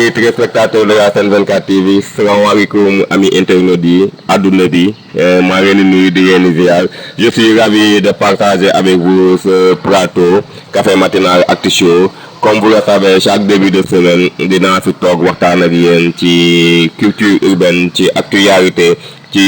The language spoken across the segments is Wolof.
Amis téléspectateurs de la Sen 24 TV salaamaaleykum ami internautes yi adduna bi maa ngi leen di nuyu di leen ziar je suis ravi de partager avec vous ce plateau café matinal Actu Show. Comme vous le savez, chaque début de semaine dinaa fi toog waxtaan ak yéen ci culture urbaine ci actualité ci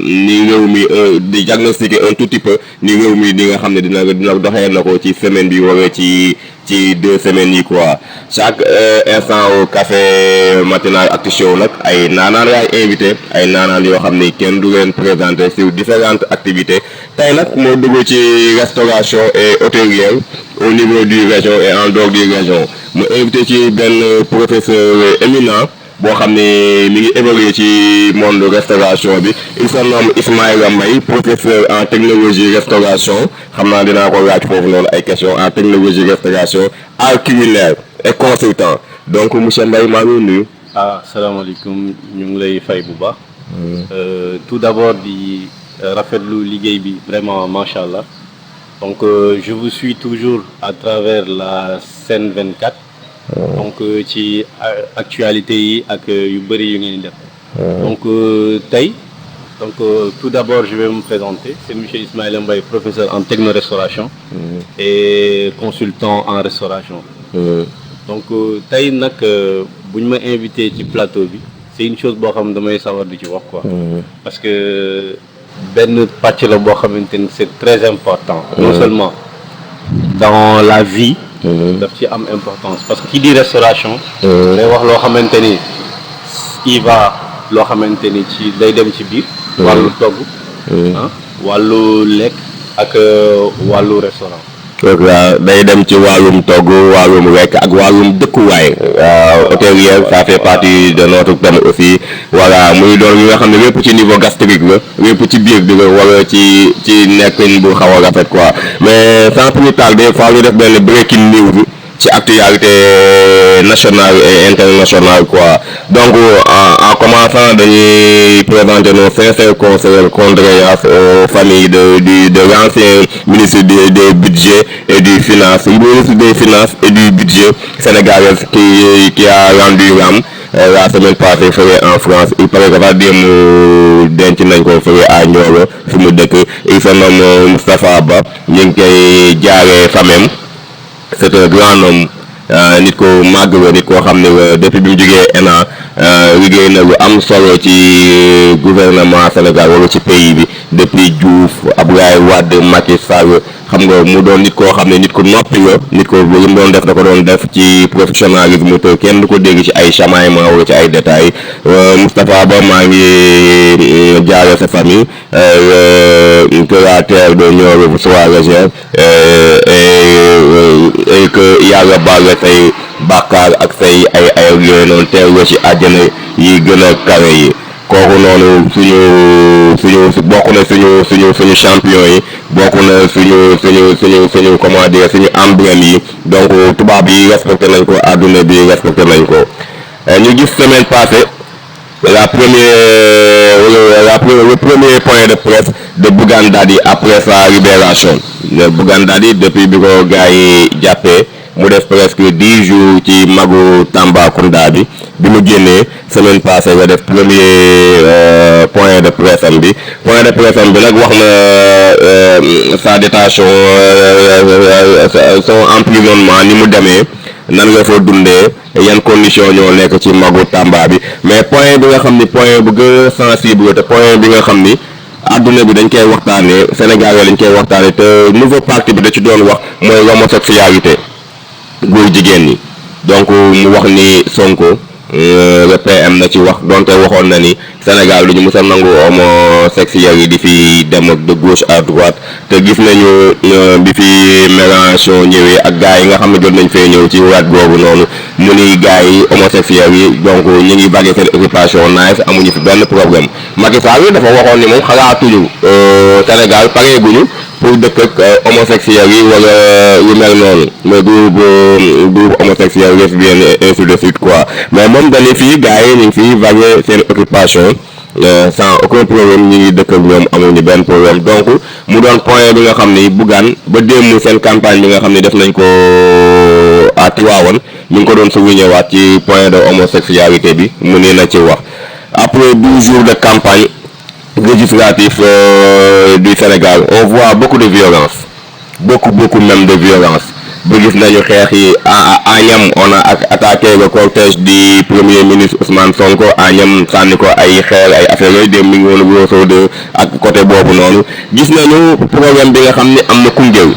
ni réew mi di diagnostiquer un tout petit peu ni réew mi di nga xam ne dina doxee na ko ci semaine bi wala ci 2 semaines yi quoi chaque instant au café matinal Actu Show nag ay naanaan laay invité ay naanaan yoo xam ne kenn du leen présenté sur différentes activités tey nag moo dugg ci restauration et hôtellerie au niveau du région et en dehors du région mu invité ci benn professeur éminent boo xam ne mi ngi évolué ci monde restauration bi il se nomme Ismaïla Mbaye professeur en technologie restauration xam naa dinaa ko laaj foofu noonu ay questions en technologie restauration art culinaire et consultant donc monsieur Mbaye maa ngi nuyu. salaamaaleykum ñu ngi lay fay bu baax. tout d'abord di rafetlu liggéey bi vraiment macha allah donc je vous suis toujours à travers la Sen 24. donc ci actualité yi ak yu bëri yu ngeen di def. donc tey tout d'abord je vais me présenter c'est monsieur Ismaïla Mbaye professeur en techno-restauration. et consultant en restauration. donc tey nag bu ñu ma invité ci plateau bi c'est une chose boo xam ne damay sawar di ci wax quoi. parce que benn pàcc la boo xamante ni c'est très important. non seulement dans la vie. daf ci am importance parce que qui dit restauration. day wax loo xamante ni il va loo xamante ni ci day dem ci biir. wàllu togg. wàllu lekk ak wàllu restaurant. waaw day dem ci wàllum togg wàllum lekk ak wàllum dëkkuwaay. hôtelière ça fait partie de notre thème aussi voilà muy doon ñi nga xam ne lépp ci niveau gastrique la lépp ci biir bi la wala ci nekkin bu xaw a rafet quoi mais sans plus tarder faaw ñu def benn breaking news ci actualité nationale et internationale quoi donc en commençant dañuy présenter nos sincères condoléances aux familles de l'ancien ministre des budgets et du finance ministre des finances et du budget sénégalais qui a rendu l'âme la semaine passée fële en France il paraît que va démb denc nañ ko fële à Nioro fi mu dëkk il se nomme Moustapha Ba ñu ngi koy jaaree famem c'est un grand homme nit ko màgg la nit koo xam ne depuis bi mu jógee ENA liggéey na lu am solo ci gouvernement Sénégal wala ci pays bi depuis Diouf Abdoulaye Wade Macky Sall xam nga mu doon nit koo xam ne nit ko noppi la nit ko li mu doon def da ko doon def ci professionnalisme te kenn du ko dégg ci ay chamaillement wala ci ay détails Moustapha Ba maa ngi jaale sa famille que la terre de Nioro vous soit légère et que yàlla baal la say bàkkaar ak say ay yooyu noonu teew la ci àjjana yi gën a kawe yi kooku noonu suñu bokk na suñu champion yi bokk na suñu comment dire suñu emblème yi donc tubaab yi respecté nañ ko àdduna bi respecté nañ ko ñu gis semaine passée le premier point de presse de Bougane Dadi après sa libération Bougane Dadi depuis bi ko gars yi jàppee mu def presque 10 jours ci magu Tambacounda bi mu génnee semaine passée nga def premier point de presse am bi nag wax na sa détention son emprisonnement ni mu demee nan nga fa dundee yan condition ñoo nekk ci magu Tamba bi mais point bi nga xam ni point bu gën a sensible te point bi nga xam ni adduna bi dañ koy waxtaanee Sénégal dañ koy waxtaanee te nouveau parti bi da ci doon wax mooy l'homosexualité góor jigéen ñi donc mu wax ni Sonko le PM na ci wax donte waxoon na ni Sénégal lu ñu mës a nangu homosexuels yi di fi dem de gauche à droite te gis nañu bi fi Mélenchon ñëwee ak gars yi nga xam ne jot nañ fee ñëw ci waat googu noonu mu ni gars yi homosexuels yi donc ñu ngi bàggee seen occupation nice amuñu fi benn problème Macky Sall dafa waxoon ni moom xalaatuñu Sénégal pareeguñu pour dëkk ak homosexuels yi wala yu mel noonu mais groupe homosexuel lesbienne et ainsi de suite quoi mais moom dañuy fii gars yi ñu ngi fii vaguer seen occupation sans aucun problème ñu ngi dëkk ak ñoom amuñu benn problème donc mu doon point bi nga xam ni Bougane ba démb seen campagne bi nga xam ni def nañ ko à Tivaouane ñu ngi ko doon souligner waat ci point de homosexualité bi mu ne na ci wax après 12 jours de campagne législative du Sénégal on voit beaucoup de violence beaucoup même de violence ba gis nañu xeex yi à Niam on a attaqué le cortège du premier ministre Ousmane Sonko à Niam sànni ko ay xeer ay affaires yooyu dem mi ngi woon Rosso de ak côté boobu noonu gis nañu problème bi nga xam ni am na Koungheul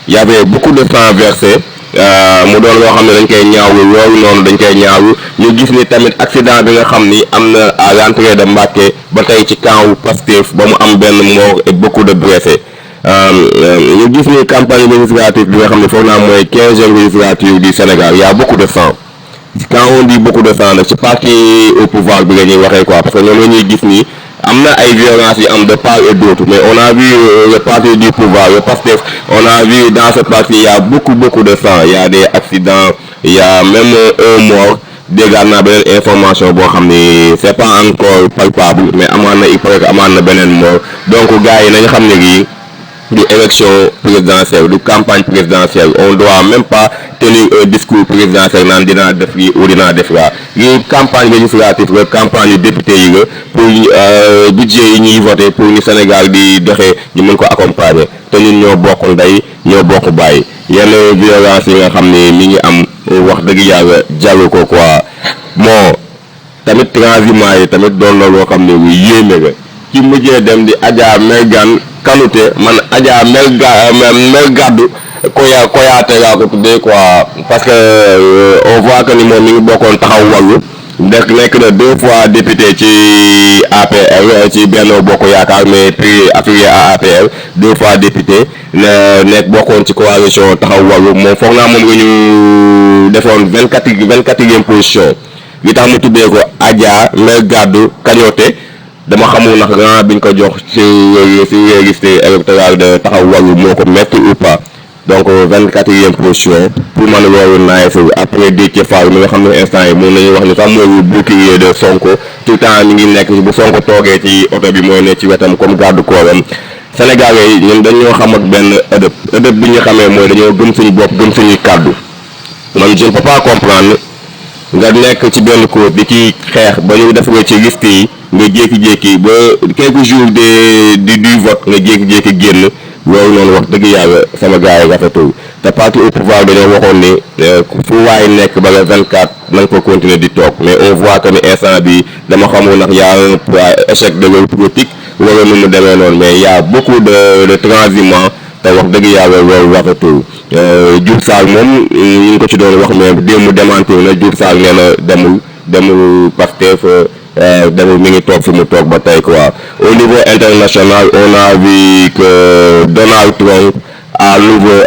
y avait beaucoup de sang versé mu doon loo xam ne dañ koy ñaawlu loolu noonu dañ koy ñaawlu ñu gis ni tamit accident bi nga xam ni am na à l'entrée de Mbacké ba tey ci camp wu Pastef ba mu am benn mort et beaucoup de blessés ñu gis ni campagne législative bi nga xam ne foog naa mooy 15e législature du Sénégal y a beaucoup de sang quand on dit beaucoup de sang nag ci parti au pouvoir bi la ñuy waxee quoi parce que ñoom la ñuy gis ni am na ay violence yi am de part et d'autre mais on a vu le parti du pouvoir le PASTEF on a vu dans ce parti il y a beaucoup de sang il y a des accidents il y a même un mort déggaat naa beneen information boo xam ni c'est pas encore palpable mais amaan na il paraît que amaan na beneen mort donc gars yi nañ xam ne gii du élection présidentielle du campagne présidentielle on doit même pas tenir un discours présidentiel naan dinaa def lii ou dinaa def laa lii campagne législative la campagne yu député yi la pour budget yi ñuy voté pour ñu Sénégal di doxee ñu mën ko accompagner te ñun ñoo bokk ndey ñoo bokk bàyyi yenn violence yi nga xam ne mi ngi am wax dëgg yàlla jaru ko quoi bon tamit transhumance yi tamit doon na loo xam ne lu yéeme la ci mujjee dem di Adja Mergane Kanouté man Adja mel gàddu koyaate laa ko tuddee quoi parce que on voit que ni moom mi ngi bokkoon taxaw wàllu nekk na 2 fois député ci APR ci Benno Bokk Yaakaar mais puis affilié à APR 2 fois député nekk bokkoon ci coalition taxaw wàllu moom foog naa moom nga ñu defoon 24e position li tax mu tuddee ko Adja mel gàddu Kanouté dama xamul ndax grand biñ ko jox ci liste électorale de taxaw wàllu moo ko métti ou pas donc 24e position pour man loolu naay fi après Déthié Fall mi nga xam ne instant yi moom nañuy wax ni sax mooy bouclier de Sonko tout le temps mi ngi nekk bu Sonko toogee ci oto bi mooy ne ci wetam comme garde corps-am Sénégalais yi ñun dañoo xam ak benn ëdëb bi ñu xamee mooy dañoo gëm suñu bopp gëm suñuy kàddu man je ne peux pas comprendre nga nekk ci benn cause di ci xeex ba ñu defee ci liste yi nga jékki-jékki ba quelques jours du vote nga jékki-jékki génn loolu noonu wax dëgg yàlla sama gars yi rafetul te parti au pouvoir dañoo waxoon ni fu waay nekk ba le 24 na nga ko continuer di toog mais on voit que ni instant bi dama xamul ndax y a un échec de leur politique wala nu mu demee noonu mais y a beaucoup de transhumants te wax dëgg yàlla loolu rafetul Diouf Sarr moom ñu ngi ko ci doon wax mais démb démentir na Diouf Sarr nee na demul Pastef demul mi ngi toog fi mu toog ba tey quoi au niveau international on a vu que Donald Trump à nouveau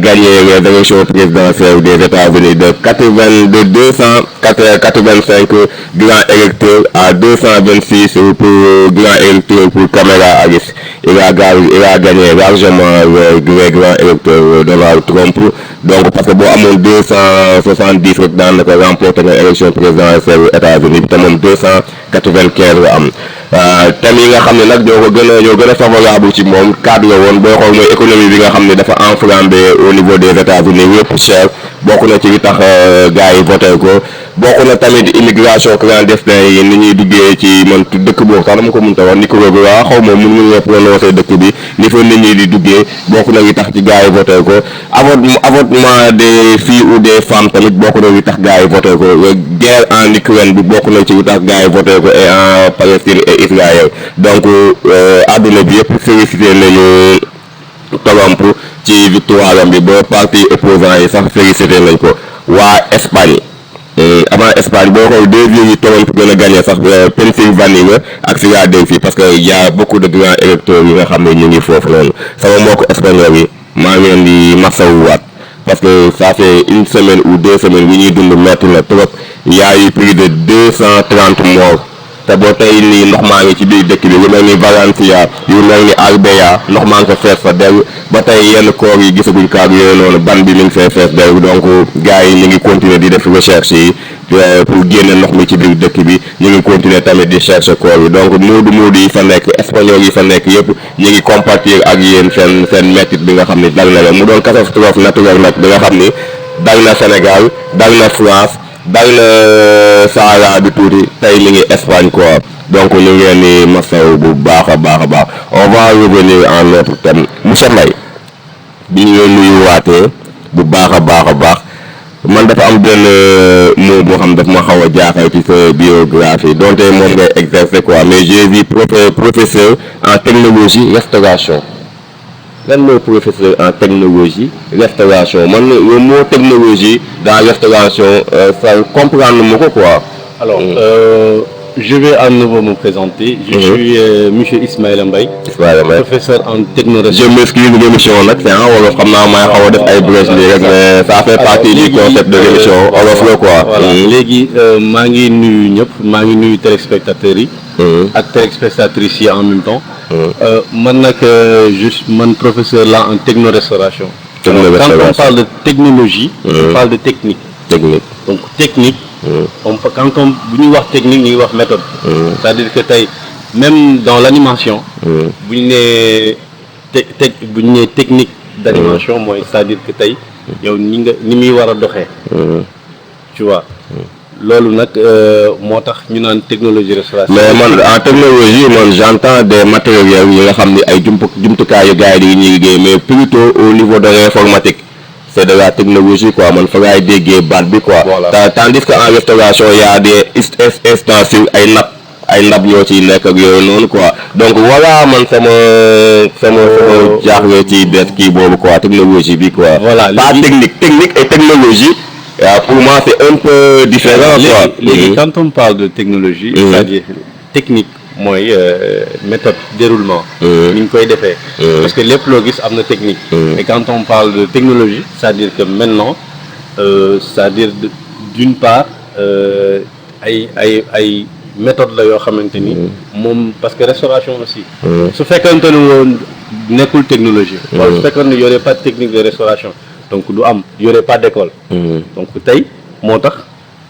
gagné les élections présidentielles des États-Unis de 285 grands électeurs à 226 pour grands électeurs pour Kamala Harris. Il a gagné largement les grands électeurs Donald Trump donc parce que boo amoon 270 rek daanaka remporté na élection présidentielle États-Unis te moom 295 la am thème yi nga xam ne nag ñoo gën a favorable ci moom cadre la woon booy xool mooy économie bi nga xam ne dafa enflambé au niveau des États-Unis lépp cher bokk na ci li tax gars yi voté ko bokk na tamit immigration clandestine yi ni ñuy duggee ci man dëkk boobu sax dama ko mënta wax Nicaragua xaw ma mun nga prononcé dëkk bi ni fa nit ñi di duggee bokk na li tax ci gars yi voté ko avortement des filles ou des femmes tamit bokk na li tax gars yi voté ko guerre en Ukraine bi bokk na ci li tax gars yi voté ko et en Palestine et Israël donc àdduna bi yëpp félicité nañu Trump ci victoire am bi ba parti opposant yi sax félicité nañ ko waa Espagne avant Espagne boo xool deux villes yi Trump gën a gagné sax Pennsylvanie la ak Philadelphie parce que y a beaucoup de grands électeurs yi nga xam ne ñu ngi foofu noonu sama mbokk espagnol yi maa ngi leen di masawuwaat parce que ça fait une semaine ou 2 semaines yi ñuy dund metti na trop y a eu plus de 230 morts te boo tey nii ndox maa ngi ci biir dëkk bi lu mel ni Valencia yu mel ni Arbeya ndox maa ngi ko fees fa dellu ba tey yenn koor yi gisaguñ kaar yooyu noonu ban bi mi ngi fee fees dellu donc gars yi ñu ngi continuer di def recherche yi pour génne ndox mi ci biir dëkk bi ñu ngi continuer tamit di chercher corps bi donc moodu yi fa nekk espagnol yi fa nekk yëpp ñu ngi compatir ak yéen seen mettit bi nga xam ni dal na leen mu doon catastrophe naturelle nag bi nga xam ni dal na Sénégal dal na France dal na Sahara bi tuuti tey mi ngi Espagne quoi donc ñu ngi leen di masaw bu baax a baax a baax on va revenir en notre thème monsieur Mbaye bi ñu leen nuyuwaatee bu baax a baax man dafa am benn mot boo xam daf ma xaw a jaaxal ci sa biographie donte moom ngay exercer quoi mais j'ai vu professeur en technologie restauration lan mooy professeur en technologie restauration man le mot technologie dans restauration ça comprendre ma ko quoi. Alors je vais à nouveau me présenter. Je suis monsieur Ismaïla Mbaye. Professeur en technorestauration. Je m'excuse de l'émission nag c'est en wolof xam naa may xaw a def ay brèche nii rek mais ça fait partie du concept de l'émission wolof la quoi. Voilà léegi maa ngi nuyu ñëpp maa ngi nuyu téléspectateurs yi. ak téléspectatrices yi en même temps. man nag man professeur là en technorestauration. Quand on parle de technologie. on parle de technique. Donc technique. Quand on bu ñuy wax technique ñu ngi wax méthode. C'est-à-dire que tey même dans l'animation. bu ñu nee bu ñu nee technique d'animation mooy c'est-à-dire que tey yow ni muy war a doxee. Tu vois. loolu nag moo tax ñu naan technologie restauration. mais man en technologie man j'entends des matériels yi nga xam ni ay jumtukaay yu gars yi ñuy liggéey mais plutôt au niveau de l'informatique. C'est de la technologie quoi man fa ngay déggee baat bi quoi. Voilà. Tandis que en restauration y a des ustensiles ay ndab ñoo ciy nekk ak yooyu noonu quoi donc voilà man sama jaaxle ci des kii boobu quoi technologie bi quoi. Voilà pas technique et technologie. Pour moi c'est un peu différent quoi. Léegi quand on parle de technologie. C'est-à-dire technique. mooy méthode déroulement. ni ñu koy defee. parce que lépp loo gis am na technique. et quand on parle de technologie c'est-à-dire que maintenant c'est-à-dire d'une part ay méthode la yoo xamante ni. moom parce que restauration aussi. su fekkente ne woon nekkul technologie. wala su fekkente ne y aurait pas de technique de restauration donc du am y aurait pas d'école. donc tey moo tax.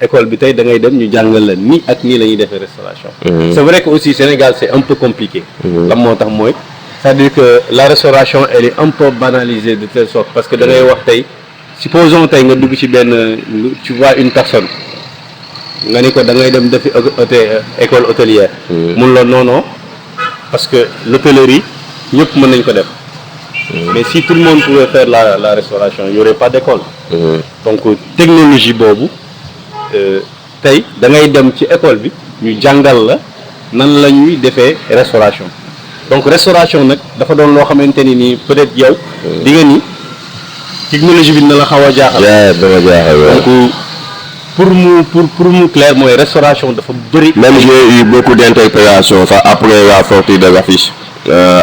école bi tey da ngay dem ñu jàngal la nii ak nii la ñuy defee restauration. C'est vrai que aussi Sénégal c'est un peu compliqué. lan moo tax mooy c'est-à-dire que la restauration elle est un peu banalisée de telle sorte parce que da ngay wax tey supposons tey nga dugg ci benn tu vois une personne nga ni ko da ngay dem defi école hôtelière. mun la non parce que l'hôtellerie ñëpp mën nañ ko def. mais si tout le monde pouvait faire la restauration il y aurait pas d'école. donc technologie boobu. tey da ngay dem ci école bi ñu jàngal la nan la ñuy defee restauration donc restauration nag dafa doon loo xamante ni nii peut-être yow di nga ni technologie bi na la xaw a jaaxal. donc pour mu clair mooy restauration dafa bëri. même j'ai eu beaucoup d'interpellations sax après la sortie de l'affiche.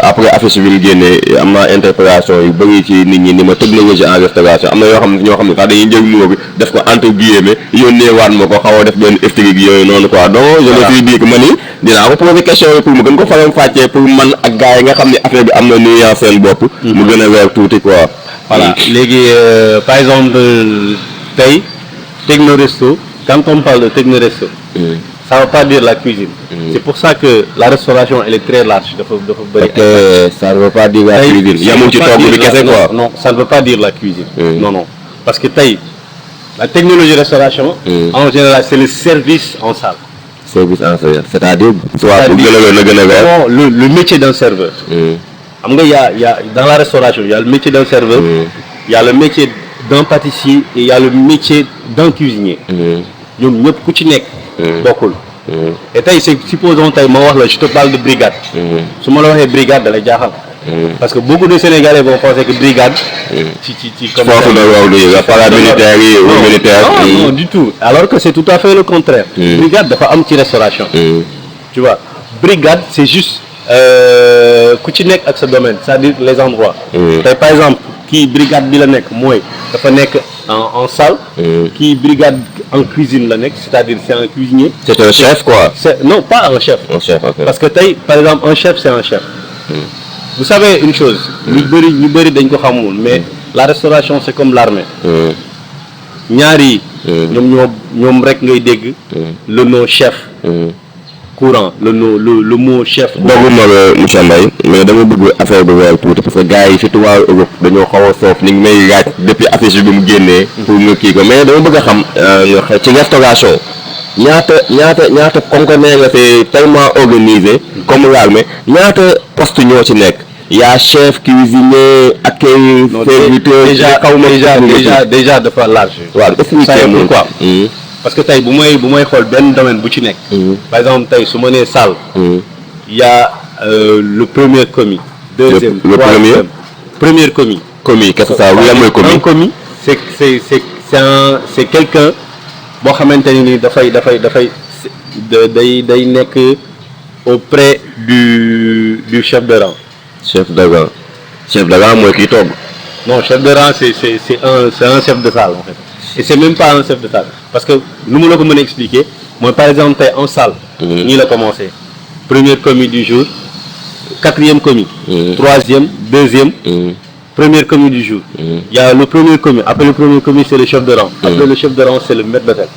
Après affiche bi mu génnee am na interpellation yu bëri ci nit ñi ni ma technologie en restauration am na yoo xam ne ñoo xam ne sax dañuy jël mot bi def ko entre guillemets yónnee waat ma ko xaw a def benn historique yooyu noonu quoi donc je me suis dit que ma ni dinaa ko poser question yi pour mu gën ko faram fàccee pour man ak gars yi nga xam ne affaire bi am na nuance seen bopp. mu gën a weer tuuti quoi. voilà léegi par exemple tey technoresto quand on parle de technoresto. Ça ne veut pas dire la cuisine. C'est pour ça que la restauration elle est très large. Ça ne veut pas dire la cuisine. Non, ça ne veut pas dire la cuisine. Non. Parce que la technologie restauration, en général, c'est le service en salle. Service en salle, c'est-à-dire le métier d'un serveur. Dans la restauration, il y a le métier d'un serveur, il y a le métier d'un pâtissier et il y a le métier d'un cuisinier. ñoom ñëpp ku ci nekk. bokkul. et tey supposons tey ma wax la je te parle de brigade. su ma la waxee brigade da lay jaaxal. parce que beaucoup de Sénégalais vont penser que brigade. comme ça paramilitaire yi ou militaire. non du tout alors que c'est tout à fait le contraire. brigade dafa am ci restauration. tu vois brigade c'est juste ku ci nekk ak sa domaine c'est-à-dire les endroits. tey par exemple kii brigade bi la nekk mooy dafa nekk en salle. Qui brigade en cuisine la nekk c'est-à-dire c'est un cuisinier. C'est un chef quoi. Non pas un chef. Un chef okay. Parce que tey par exemple un chef c'est un chef. Vous savez une chose. ñu bëri dañ ko xamul mais la restauration c'est comme l'armée. ñaari ñoom rek ngay dégg le nom chef courant le mot chef. dogguma la monsieur Mbaye mais dama bëgg affaire bi weer tuuti parce que gars yi surtout waa Europe dañoo xaw a soof ni ngi may laaj depuis affiche bi mu génnee. pour nga kii ko mais dama bëgg a xam ci restauration ñaata comme que nee nga c'est tellement organisé comme l'armée ñaata poste ñoo ci nekk. y'a chef cuisinier accueil serviteur déjà dafa large. waaw expliquer pourquoi parce que tey bu may xool benn domaine bu ci nekk. par exemple tey su ma nee salle. y a le premier commis. deuxième premier commis. commis qu'est-ce que ça oui mooy commis. un commis c'est quelqu'un boo xamante ni dafay day nekk auprès du chef de rang. chef de rang mooy kii togg. non chef de rang c'est un chef de salle en fait. Et c'est même pas un chef de salle parce que nu mu la ko mën a expliquer mooy par exemple tey en salle. ñii la commencé premier commis du jour quatrième commis. troisième deuxième. premier commis du jour. Il y a le premier commis après le premier commis c'est le chef de rang. Après le chef de rang c'est le maître d'hôtel.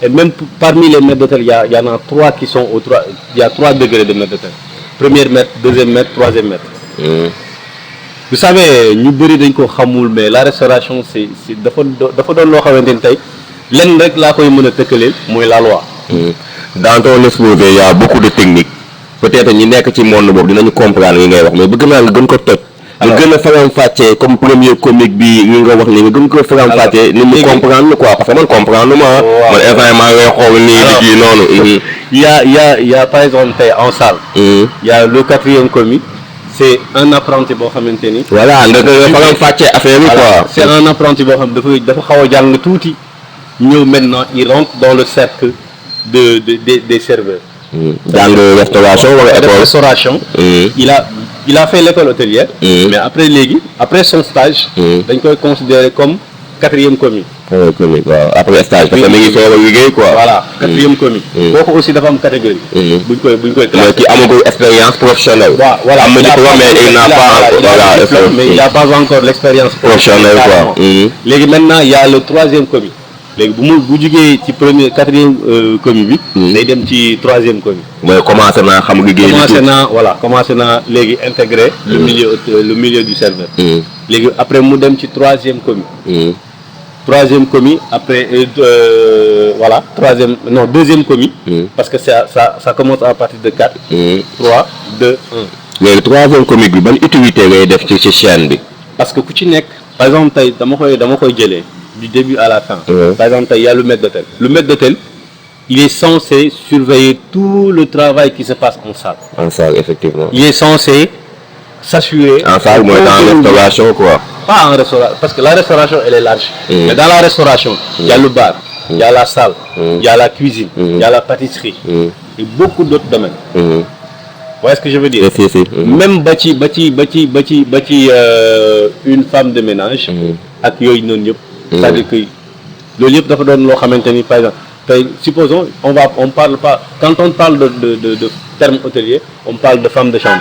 Et même parmi les maîtres d'hôtel il y en a trois qui sont il y a 3 degrés de maître d'hôtel. Premier maître deuxième maître troisième maître. Vous savez ñu bëri dañ ko xamul mais la restauration c'est dafa doon loo xamante ni tey lenn rek laa koy mën a tëkkaleel mooy la loi. Dans ton exposé il y a beaucoup de techniques peut-être ñi nekk ci monde boobu dinañu comprendre li ngay wax mais bëgg naa nga gën ko toj. nga gën a faram-fàccee comme premier comique bi ñi nga wax ni nga gën ko faram-fàccee ni mu comprendre quoi parce que man comprendre ma. man événement ngay xool nii di kii noonu. il y a par exemple tey en salle. il y a le quatrième commis. C'est un apprenti boo xamante ni. voilà nga faram fàccee affaire bi quoi. c'est un apprenti boo xam dafa xaw a jàng tuuti ñëw maintenant il rentre dans le cercle des serveurs. jàng restauration wala école restauration. il a fait l'école hôtelière. mais après son stage. dañ koy considérer comme quatrième commis. waaw après stage parce que mi ngi soog a liggéey quoi. voilà quatrième commis. kooku aussi dafa am catégorie. buñ koy mais ki amagul expérience professionnelle. waaw voilà am na diplôme mais il n'a pas mais il n'a pas encore l'expérience professionnelle quoi. léegi maintenant il y a le troisième commis. léegi bu jugee ci quatrième commis bi. day dem ci troisième commis. mooy commencé naa xam liggéey bi commencé naa léegi intégrer le milieu du serveur. léegi après mu dem ci troisième commis. Troisième commis après deuxième commis. parce que ça commence à partir de 4. 3 2 1. léegi troisième commis bi ban utilité ngay def ci chaîne bi. parce que ku ci nekk par exemple tey dama koy jëlee du début à la fin. par exemple tey y a le maître d'hôtel. Le maître d'hôtel il est censé surveiller tout le travail qui se passe en salle. En salle effectivement. Il est censé s'assurer. En salle mooy dans restauration quoi. Pas en restauration parce que la restauration elle est large. Mais dans la restauration il y a le bar, il y a la salle, il y a la cuisine, il y a la pâtisserie et beaucoup d'autres domaines. Vous voyez ce que je veux dire? Même ba ci une femme de ménage. ak yooyu noonu yëpp. c'est-à-dire que loolu yëpp dafa doon loo xamante ni par exemple tey supposons on parle pas quand on parle de terme hôtelier on parle de femme de chambre.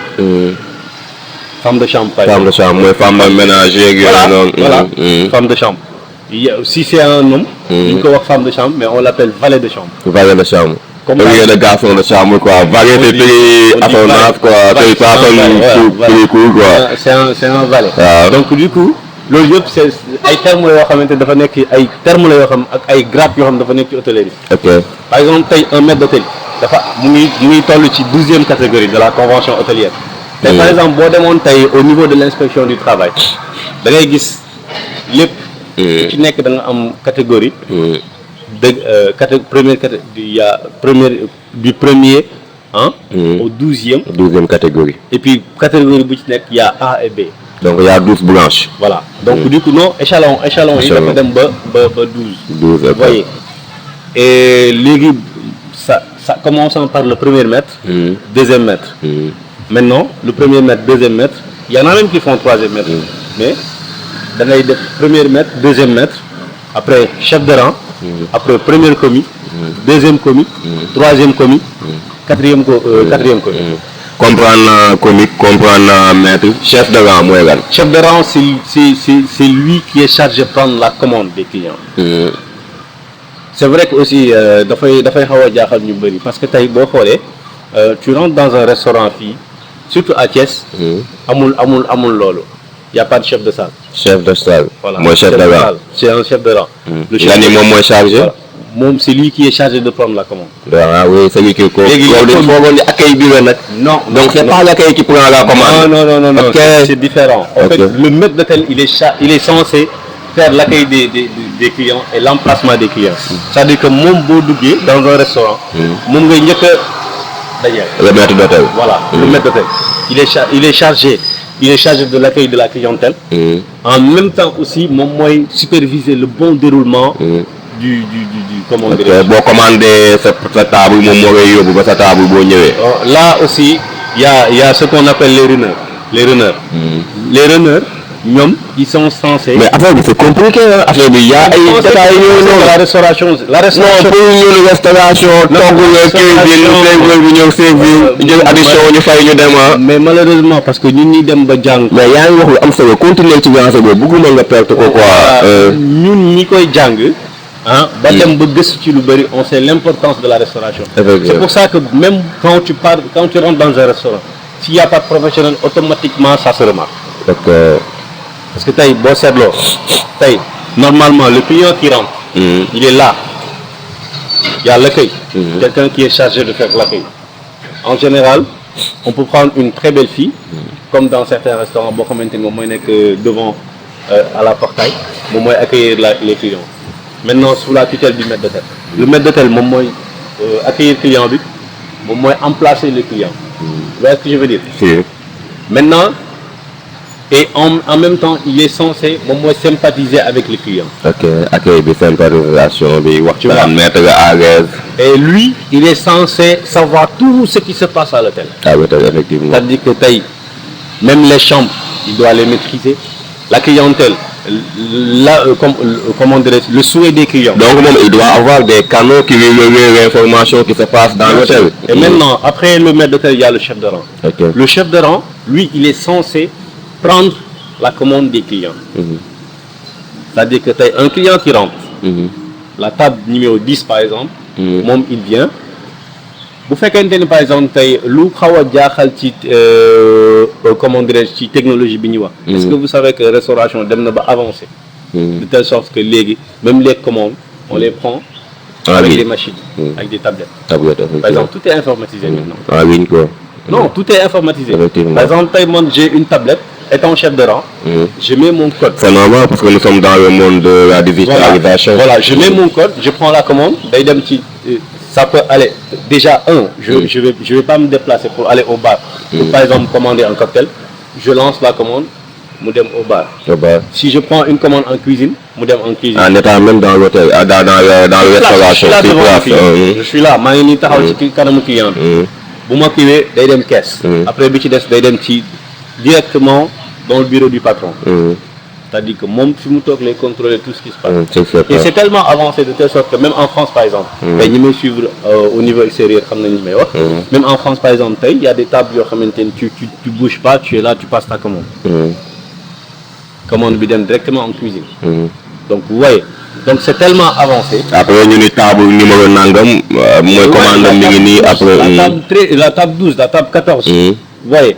Femme de chambre par exemple. Femme de chambre mooy femme de ménage yeeg yooyu noonu. Voilà femme de chambre. Si c'est un homme. ñu ko wax femme de chambre mais on l'appelle valet de chambre. Valet de chambre. comme de garçon de chambre quoi. variété prix assonance quoi. tey saa prix cool quoi. c'est un valet. donc du coup. loolu yëpp c'est ay termes la yoo xamante dafa nekk ay termes la yoo xam ak ay grades yoo xam dafa nekk ci hôtellerie. ok par exemple tey un maître d'hôtel dafa mu ngi toll ci 12e catégorie de la convention hôtelière. te par exemple boo demoon tey au niveau de l'inspection du travail da ngay gis lépp. ci nekk da nga am catégorie. première catégorie il y a du premier au 12e catégorie. et puis catégorie bu ci nekk il y a A et B. donc il y a 12 blanches. Voilà donc du coup non échelon yi dafa dem ba 12. Vous voyez et léegi ça commençant par le premier maître. Deuxième maître. Maintenant le premier maître deuxième maître il y en a même qui font troisième maître. mais da ngay def premier maître deuxième maître après chef de rang. après premier commis. deuxième commis. troisième commis. quatrième commis. comprendre na comique comprendre na maître chef de rang mooy lan. chef de rang c'est lui qui est chargé de prendre la commande des clients. c'est vrai que aussi dafay xaw a jaaxal ñu bëri parce que tey boo xoolee tu rentres dans un restaurant fii surtout à Thiès. amul loolu. y a pas de chef de salle. chef de salle. voilà mooy chef de rang. c'est un chef de rang. le chef de moom mooy chargé. voilà. moom c'est lui qui est chargé de prendre la commande. ah oui c'est lui qui ko. léegi dañ foogoon ni accueil bi la nag. non donc c'est pas l'accueil qui prend la commande. non Ok. c'est différent. En fait le maître d'hôtel il est censé faire l'accueil des clients et l'emplacement des clients. C'est-à-dire que moom boo duggee dans un restaurant. moom ngay njëkk a dajale. le maître d'hôtel. Voilà, le maître d'hôtel. Il est chargé de l'accueil de la clientèle. En même temps aussi moom mooy superviser le bon déroulement. du comment dire. boo commandé sa table moom moo lay yóbbu ba sa table boo ñëwee. Là aussi il y a ce qu'on appelle les runners. Les runners ñoom ils sont censés. mais affaire bi c'est compliqué hein affaire bi y a ay détails yooyu noonu. la restauration. non pour ñu restauration. togg la cuisine serveur bi ñëw servir jël addition ñu fay ñu dem mais malheureusement parce que ñun ñi dem ba jàng. mais yaa ngi wax lu am solo continuer ci lancé boobu bëgguma nga perte ko quoi. ñun ñi koy jàng. ba dem ba gëstu ci lu bëri on sait l'importance de la restauration. C'est pour ça que même quand tu rentres dans un restaurant s'il y a pas de professionnel automatiquement ça se remarque. d'accord. parce que tey boo seetloo tey normalement le client qui rentre. il est là. Il y a l'accueil. Quelqu'un qui est chargé de faire l'accueil. En général on peut prendre une très belle fille. comme dans certains restaurants boo xamante ni moom mooy nekk devant à la portail moom mooy accueillir les clients. Maintenant sous la tutelle du maître d'hôtel. Le maître d'hôtel moom mooy accueillir client bi moom mooy emplacer le client. Vous voyez ce que je veux dire. Maintenant et en même temps il est censé moom mooy sympathiser avec le client. ok accueil bi sympathisation bi waxtaan mettre à l'aise. et lui il est censé savoir tout ce qui se passe à l'hôtel. ah oui effectivement. c'est-à-dire que tey même les chambres il doit les maîtriser. La clientèle comment dirais-je le souhait des clients. donc moom il doit avoir des canaux qui lui relaient l'information qui se passe dans l'hôtel. Et maintenant après le maître d'hôtel il y a le chef de rang. Okay. Le chef de rang lui il est censé prendre la commande des clients. C'est-à-dire que tey un client qui rentre. La table numéro 10 par exemple. moom il vient. bu fekkente ni par exemple tey lu xaw a jaaxal ci comment dirais-je ci technologie bi ñuy wax. est-ce que vous savez que restauration dem na ba avancé. de telle sorte que léegi même les commandes on les prend. avec des machines. avec des tablettes. Par exemple tout est informatisé maintenant. en ligne quoi. Non, tout est informatisé. Par exemple tey man j'ai une tablette. Étant chef de rang, je mets mon code. C'est normal parce que nous sommes dans le monde de la digitalisation. Voilà, je mets mon code, je prends la commande, day dem ci ça peut aller déjà je vais pas me déplacer pour aller au bar. Pour, par exemple commander un cocktail, je lance la commande, mu dem au bar. Si je prends une commande en cuisine, mu dem en cuisine. En étant même dans l'hôtel, dans le restauration. Je suis là, maa ngi nii taxaw ci kanamu client bi. Bu ma kiiwee day dem caisse. Après bi ci des day dem ci directement dans le bureau du patron. C'est-à-dire que moom fi mu toog lay contrôler tout ce qui se passe. Et c'est tellement avancé de telle sorte que même en France par exemple. tey ñi may suivre au niveau extérieur xam nañu may wax. Même en France par exemple tey il y a des tables yoo xamante ni tu bouges pas tu es là tu passes ta commande. Commande bi dem directement en cuisine. Donc vous voyez donc c'est tellement avancé. Après ñu ni table numéro nangam mooy commande mi ngi nii après. La table 12 la table 14. Vous voyez.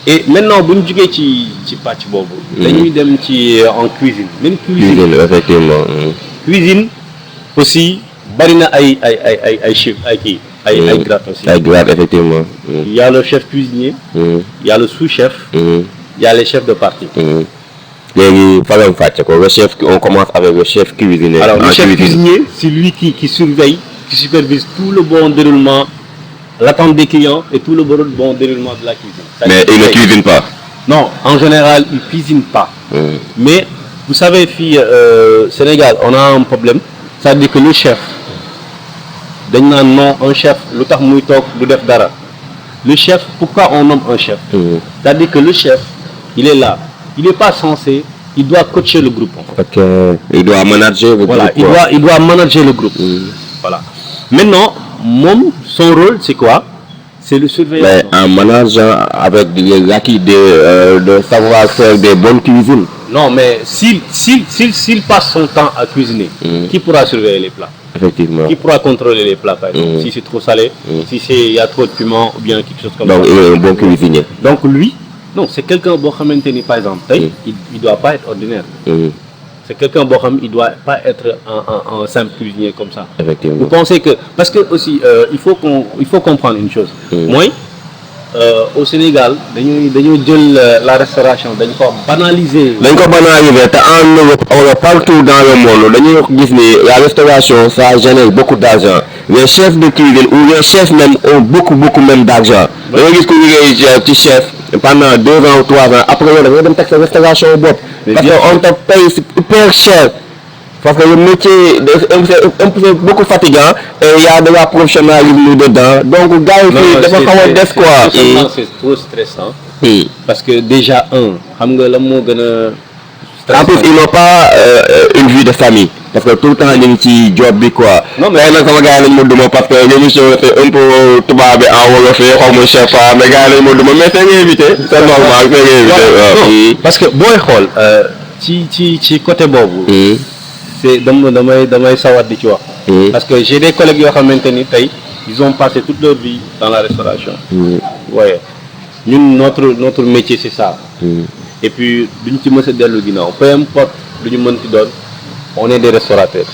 Et maintenant bu ñu jugee ci pàcc boobu. dañuy dem ci en cuisine. Même cuisine effectivement. Cuisine aussi bari na ay chef ay grades aussi. Ay grades effectivement. Il y a le chef cuisinier. Il y a le sous-chef. Il y a les chefs de partie. léegi faram fàcce ko le chef on commence avec le chef cuisinier. Alors le chef cuisinier c'est lui qui surveille qui supervise tout le bon déroulement. L'attente des clients et tout le bon déroulement de la cuisine. Mais il ne cuisine pas. Non, en général, il ne cuisine pas. Mais vous savez, fille, Sénégal, on a un problème. C'est-à-dire que le chef, non, un chef, le chef, pourquoi on nomme un chef? C'est-à-dire que le chef, il est là. Il n'est pas censé, il doit coacher le groupe. Ok. Il doit manager le groupe. Il doit manager le groupe. Voilà. Maintenant, son rôle, c'est quoi? C'est le surveillant. Mais en manageant avec l'acquis de savoir faire des bonnes cuisines. Non, mais s'il passe son temps à cuisiner, qui pourra surveiller les plats? Effectivement. Qui pourra contrôler les plats, par exemple, si c'est trop salé, si il y a trop de piment ou bien quelque chose comme Donc ça. il est un bon cuisinier. Donc lui, non, c'est quelqu'un boo xamante ni par exemple il doit pas être ordinaire. C'est quelqu'un boo xam il doit pas être un simple cuisinier comme ça. Effectivement. Vous pensez que parce que aussi il faut comprendre une chose. Mooy au Sénégal dañoo jël la restauration dañ ko banaliser. dañ ko banaliser te en Europe partout dans le monde dañuy gis ni la restauration ça génère beaucoup d'argent. Les chefs de cuisine ou les chefs même ont beaucoup même d'argent. da ngay gis ko liggéey ci chef pendant 2 ans ou 3 ans après yow da ngay dem teg sa restauration bopp. parce que on te paye hyper cher. Parce que le métier c'est beaucoup fatigant et il y a de la professionnalisme dedans. Donc gars yi fii dafa xaw a des quoi. C'est trop stressant. Parce que déjà xam nga la moo gën a. En plus ils n'ont pas une vie de famille. Parce que tout le temps ñu ngi ci job bi quoi. Non mais nag sama gars yi lañ ma duma parce que l'émission c'est un peu tubaab bi en wolof xaw ma chef mais gars yi lañ ma duma mais c'est invité. C'est normal c'est invité. Parce que booy xool ci côté boobu. C'est damay sawar di ci wax. Parce que j'ai des collègues yoo xamante ni tey ils ont passé toute leur vie dans la restauration. Ouais. Ñun notre métier c'est ça. Et puis duñ ci mës a dellu ginnaaw peu importe lu ñu mën ci doon on est des restaurateurs.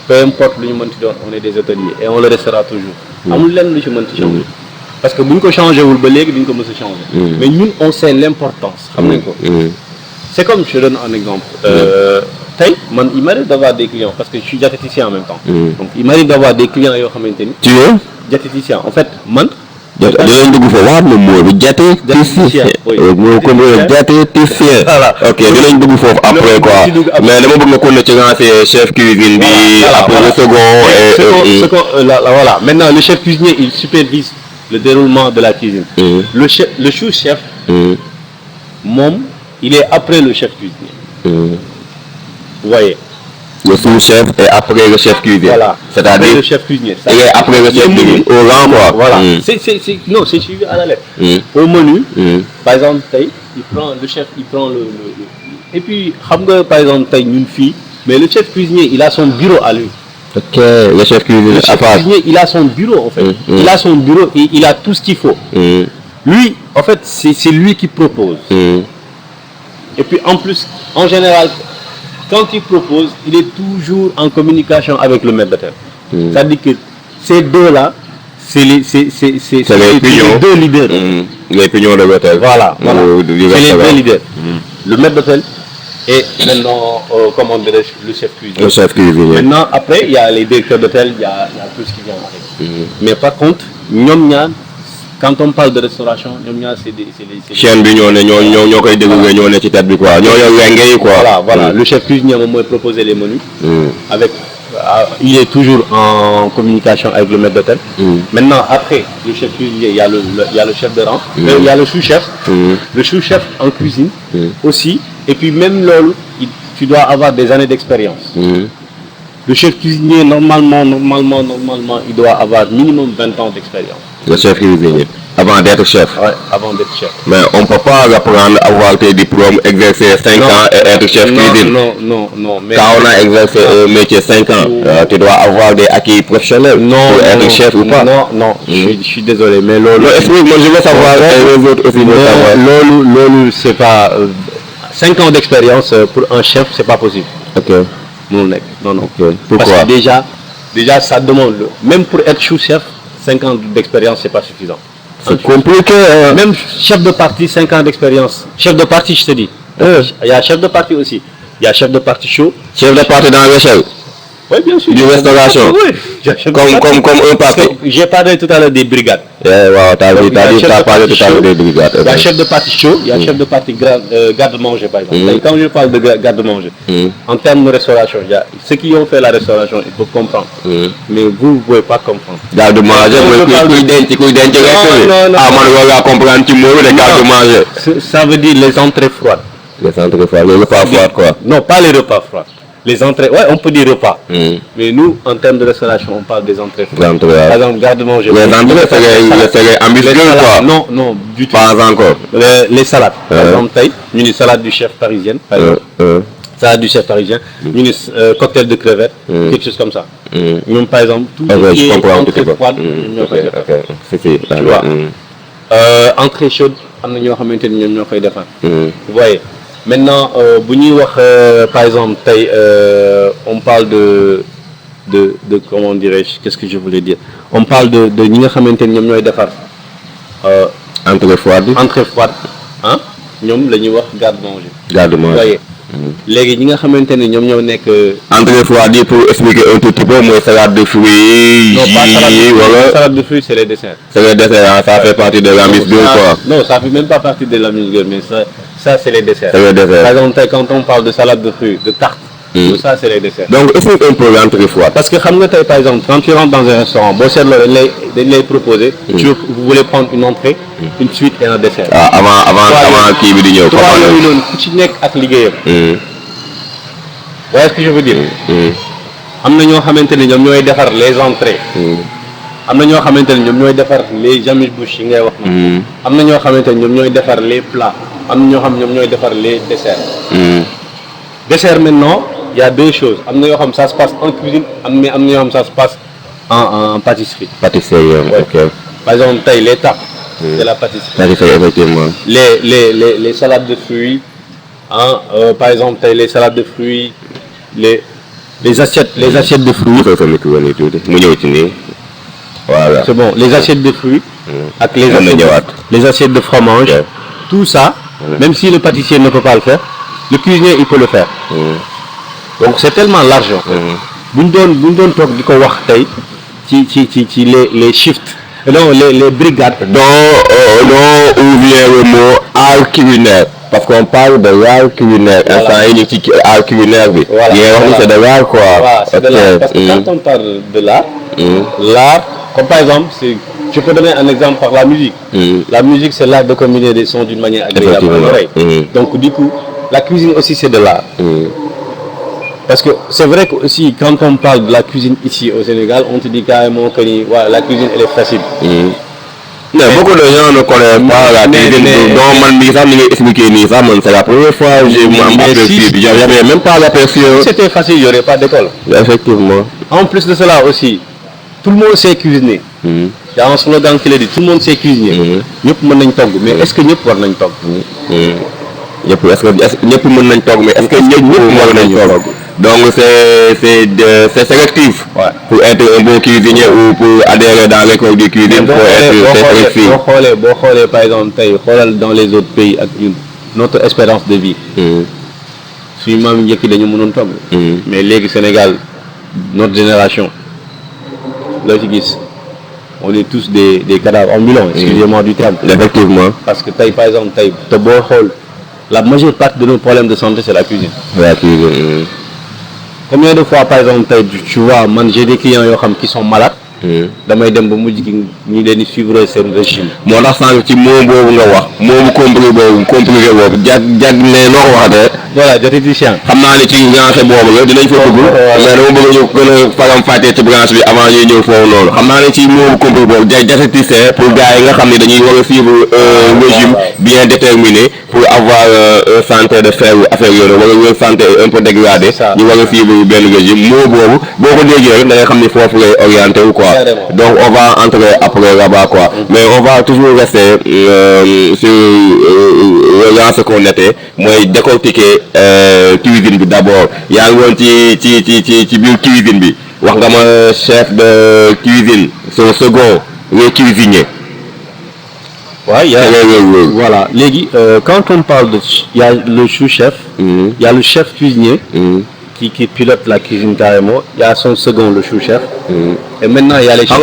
Peu importe lu ñu mën ci doon on est des hôteliers et on le restera toujours. Amul lenn lu ci mën ci changer. Parce que bu ñu ko changé wul ba léegi duñ ko mës a changer. Mais ñun on sait l'importance. Xam nañ ko. C'est comme je donne un exemple. Tey man il m'arrive d'avoir des clients parce que je suis diététicien en même temps. Donc il m'arrive d'avoir des clients yoo xamante ni. Tu es diététicien en fait man. dinañ dugg fa waat na moo bi diététicien. moo ko diététicien. Voilà. Ok dinañ dugg foofu après quoi mais dama bëgg nga continuer ci lancer chef cuisine bi. après le second. Voilà maintenant le chef cuisinier il supervise le déroulement de la cuisine. Le sous-chef. Moom il est après le chef cuisinier. Vous voyez. Le sous-chef et après le chef cuisinier. Voilà. C'est-à-dire le chef cuisinier. Et après le chef cuisinier. Au rang quoi. Voilà. C'est suivi à la lettre. Au menu. Par exemple tey le chef il prend le et puis xam nga par exemple tey ñun fii mais le chef cuisinier il a son bureau à lui. Ok le chef cuisinier. Le chef cuisinier il a son bureau en fait. Il a son bureau et il a tout ce qu'il faut. Lui en fait c'est lui qui propose. Et puis en plus en général. Quand il propose, il est toujours en communication avec le maître d'hôtel. C'est-à-dire que ces deux-là, c'est les deux leaders. Les pignons de l'hôtel. Voilà. C'est les deux leaders. Le maître d'hôtel et maintenant, comment dirais le chef cuisinier. Le chef cuisinier. Maintenant, après, il y a les directeurs d'hôtel, il y a tout ce qui vient avec. Mais par contre, ñoom ñaar quand on parle de restauration ñoom ñaar c'est chaîne bi ñoo koy déroulé ñoo ne ci tête bi quoi ñoo yor wenge yi quoi. Voilà le chef cuisinier moom mooy proposer les menus. Avec il est toujours en communication avec le maître d'hôtel. Maintenant après le chef cuisinier il y a le chef de rang. Il y a le sous-chef. Le sous-chef en cuisine. Aussi et puis même loolu tu dois avoir des années d'expérience. Le chef cuisinier normalement il doit avoir minimum 20 ans d'expérience. Le chef cuisinier avant d'être chef. Ouais, avant d'être chef. Mais on peut pas apprendre à avoir tes diplômes, exercer 5 ans et être chef cuisine. Non. Mais quand on a exercé un métier 5 ans, tu dois avoir des acquis professionnels pour être chef ou pas. Non, je suis désolé, mais loolu. Non, explique-moi, je veux savoir les autres aussi. Loolu c'est pas 5 ans d'expérience pour un chef, c'est pas possible. Ok. Non. Okay. Pourquoi? Parce que déjà ça demande même pour être sous-chef, 5 ans d'expérience c'est pas suffisant. C'est compliqué. Même chef de parti 5 ans d'expérience. Chef de parti je te dis. Il y a chef de parti aussi. Il y a chef de parti chaud. Chef de parti dans l'échelle. Oui, bien sûr. Du restauration. Oui. Comme un parti. J'ai parlé tout à l'heure des brigades. T'as parlé tout à l'heure des brigades. Il y a chef de parti chaud, il y a chef de parti garde-manger par exemple. Quand je parle de garde-manger, en termes de restauration, il y a ceux qui ont fait la restauration, ils peuvent comprendre. Mais vous ne pouvez pas comprendre. Garde-manger, ça veut dire les entrées froides. Les entrées froides, les repas froids quoi. Non, pas les repas froids. les entrées, ouais, on peut dire repas. Mais nous, en termes de restauration, on parle des entrées. Les entrées, ouais. Par exemple, garde-manger. Les entrées, c'est ambitieux, quoi. Non, du tout. Pas encore. Les salades. Par exemple, tey ñu ni salade du chef parisienne. Par exemple. Salade du chef parisien. Ñu ni cocktail de crevettes. Quelque chose comme ça. Ñoom par exemple. tout ce qui est entrée froide ñoo koy defar. Tu vois. Entrée chaude am na ñoo xamante ni ñoom ñoo koy defar. Vous voyez. Maintenant bu ñuy wax par exemple tey on parle de comment dirais-je, qu'est-ce que je voulais dire, on parle de ñi nga xamante ni ñoom ñooy defar. entrée froide. Entrée froide ah ñoom la ñuy wax garde-manger. Garde-manger. Vous voyez. Léegi ñi nga xamante ni ñoom ñoo nekk. entrée froide pour expliquer un tout petit peu mooy salade de fruits. Non, pas salade de fruits, c'est les desserts. C'est les desserts, ça fait partie de la mise quoi. Non, ça fait même pas partie de la mise mais ça c'est les desserts. C'est les desserts. Par exemple, quand on parle de salade de fruits, de tarte, tout ça c'est les desserts. Donc explique un peu l'entrée froide. Parce que xam nga tey par exemple quand tu rentres dans un restaurant boo seetloo dañ lay proposer. Vous voulez prendre une entrée, une suite et un dessert. avant kii bi di ñëw. tubaab yooyu noonu ku ci nekk ak liggéeyam. Voilà ce que je veux dire. am na ñoo xamante ni ñoom ñooy defar les entrées. am na ñoo xamante ni ñoom ñooy defar les amuse-bouches yi ngay wax. am na ñoo xamante ni ñoom ñooy defar les plats. am na ñoo xam ñoom ñooy defar les desserts. Dessert maintenant il y a deux choses am na yoo xam ça se passe en cuisine am na yoo xam ça se passe en pâtisserie. Pâtisserie, ok. Par exemple tey les tartes. C'est la pâtisserie. Pâtisserie, effectivement. Les salades de fruits par exemple tey les salades de fruits les assiettes de fruits. mu ñëw ci nii. Voilà. C'est bon, les assiettes de fruits. Ak les assiettes de fromage. Tout ça, même si le pâtissier ne peut pas le faire, le cuisinier il peut le faire. Donc c'est tellement large. bu ñu doon toog di ko wax tey ci les shifts. Non, les brigades. dont où vient le mot art culinaire. Parce qu'on parle de l'art culinaire. Instant yi ñu ci art culinaire bi. Voilà. C'est de l'art quoi. Voilà, c'est de l'art. Parce que quand on parle de l'art, l'art, comme par exemple, je peux donner un exemple par la musique. La musique, c'est l'art de combiner des sons d'une manière agréable à l'oreille. Donc du coup, la cuisine aussi, c'est de l'art. Parce que c'est vrai que aussi, quand on parle de la cuisine ici au Sénégal, on te dit carrément que voilà, la cuisine, elle est facile. Mais beaucoup de gens ne connaissent pas la cuisine. Donc, man, c'est la première fois que j'ai aperçu. J'avais même pas l'aperçu. Si c'était facile, il n'y aurait pas d'école. Effectivement. En plus de cela aussi, tout le monde sait cuisiner. Il y a un slogan qui le dit, tout le monde sait cuisiner. Ñëpp mën nañ togg, mais est-ce que ñëpp war nañ togg? Ñëpp mën nañ togg, mais est-ce que ñëpp war nañ togg? Donc c'est sélectif. Ouais. Pour être un bon cuisinier ou pour adhérer dans l'école de cuisine, pour être sélectif. Boo xoolee par exemple tey xoolal dans les autres pays ak notre espérance de vie. Suñu maam njëkk yi dañu mënoon togg. Mais léegi Sénégal notre génération loo ci gis on est tous des cadavres ambulants. Excusez-moi du terme. Effectivement. Parce que tey par exemple tey te boo xool la majeure partie de nos problèmes de santé c'est la cuisine. La cuisine. Combien de fois par exemple tu vois man j'ai des clients yoo xam qui sont malades. damay dem ba mujj gi ñu leen di suivre seen régime. moo tax sànq ci moom boobu nga wax moomu compliqué boobu jag ne noo ko waxatee. voilà diététicien. xam naa ne ci branche boobu la dinañ fa dugg. mais dama bëgg ñu gën a faram fàccee ci branche bi avant ñuy ñëw foofu noonu. xam naa ne ci moomu compliqué boobu diététicien pour gars yi nga xam ne dañuy war a suivre un régime bien déterminé pour avoir santé de fer affaire yooyu wala santé un peu dégradée. ñu war a suivre benn régime moo boobu boo ko déggee rek da nga xam ne foofu lay orienté wu quoi. Donc on va entrer après là-bas quoi. Mais on va toujours rester sur ce qu'on était mooy décortiquer cuisine bi d'abord yaa ngi woon ci biir cuisine bi wax nga ma chef de cuisine son second les cuisiniers. Ouais, voilà. Léegi quand on parle de il y a le sous-chef, il y a le chef cuisinier qui pilote la cuisine carrément, il y a son second le sous-chef. Et maintenant il y a les chefs.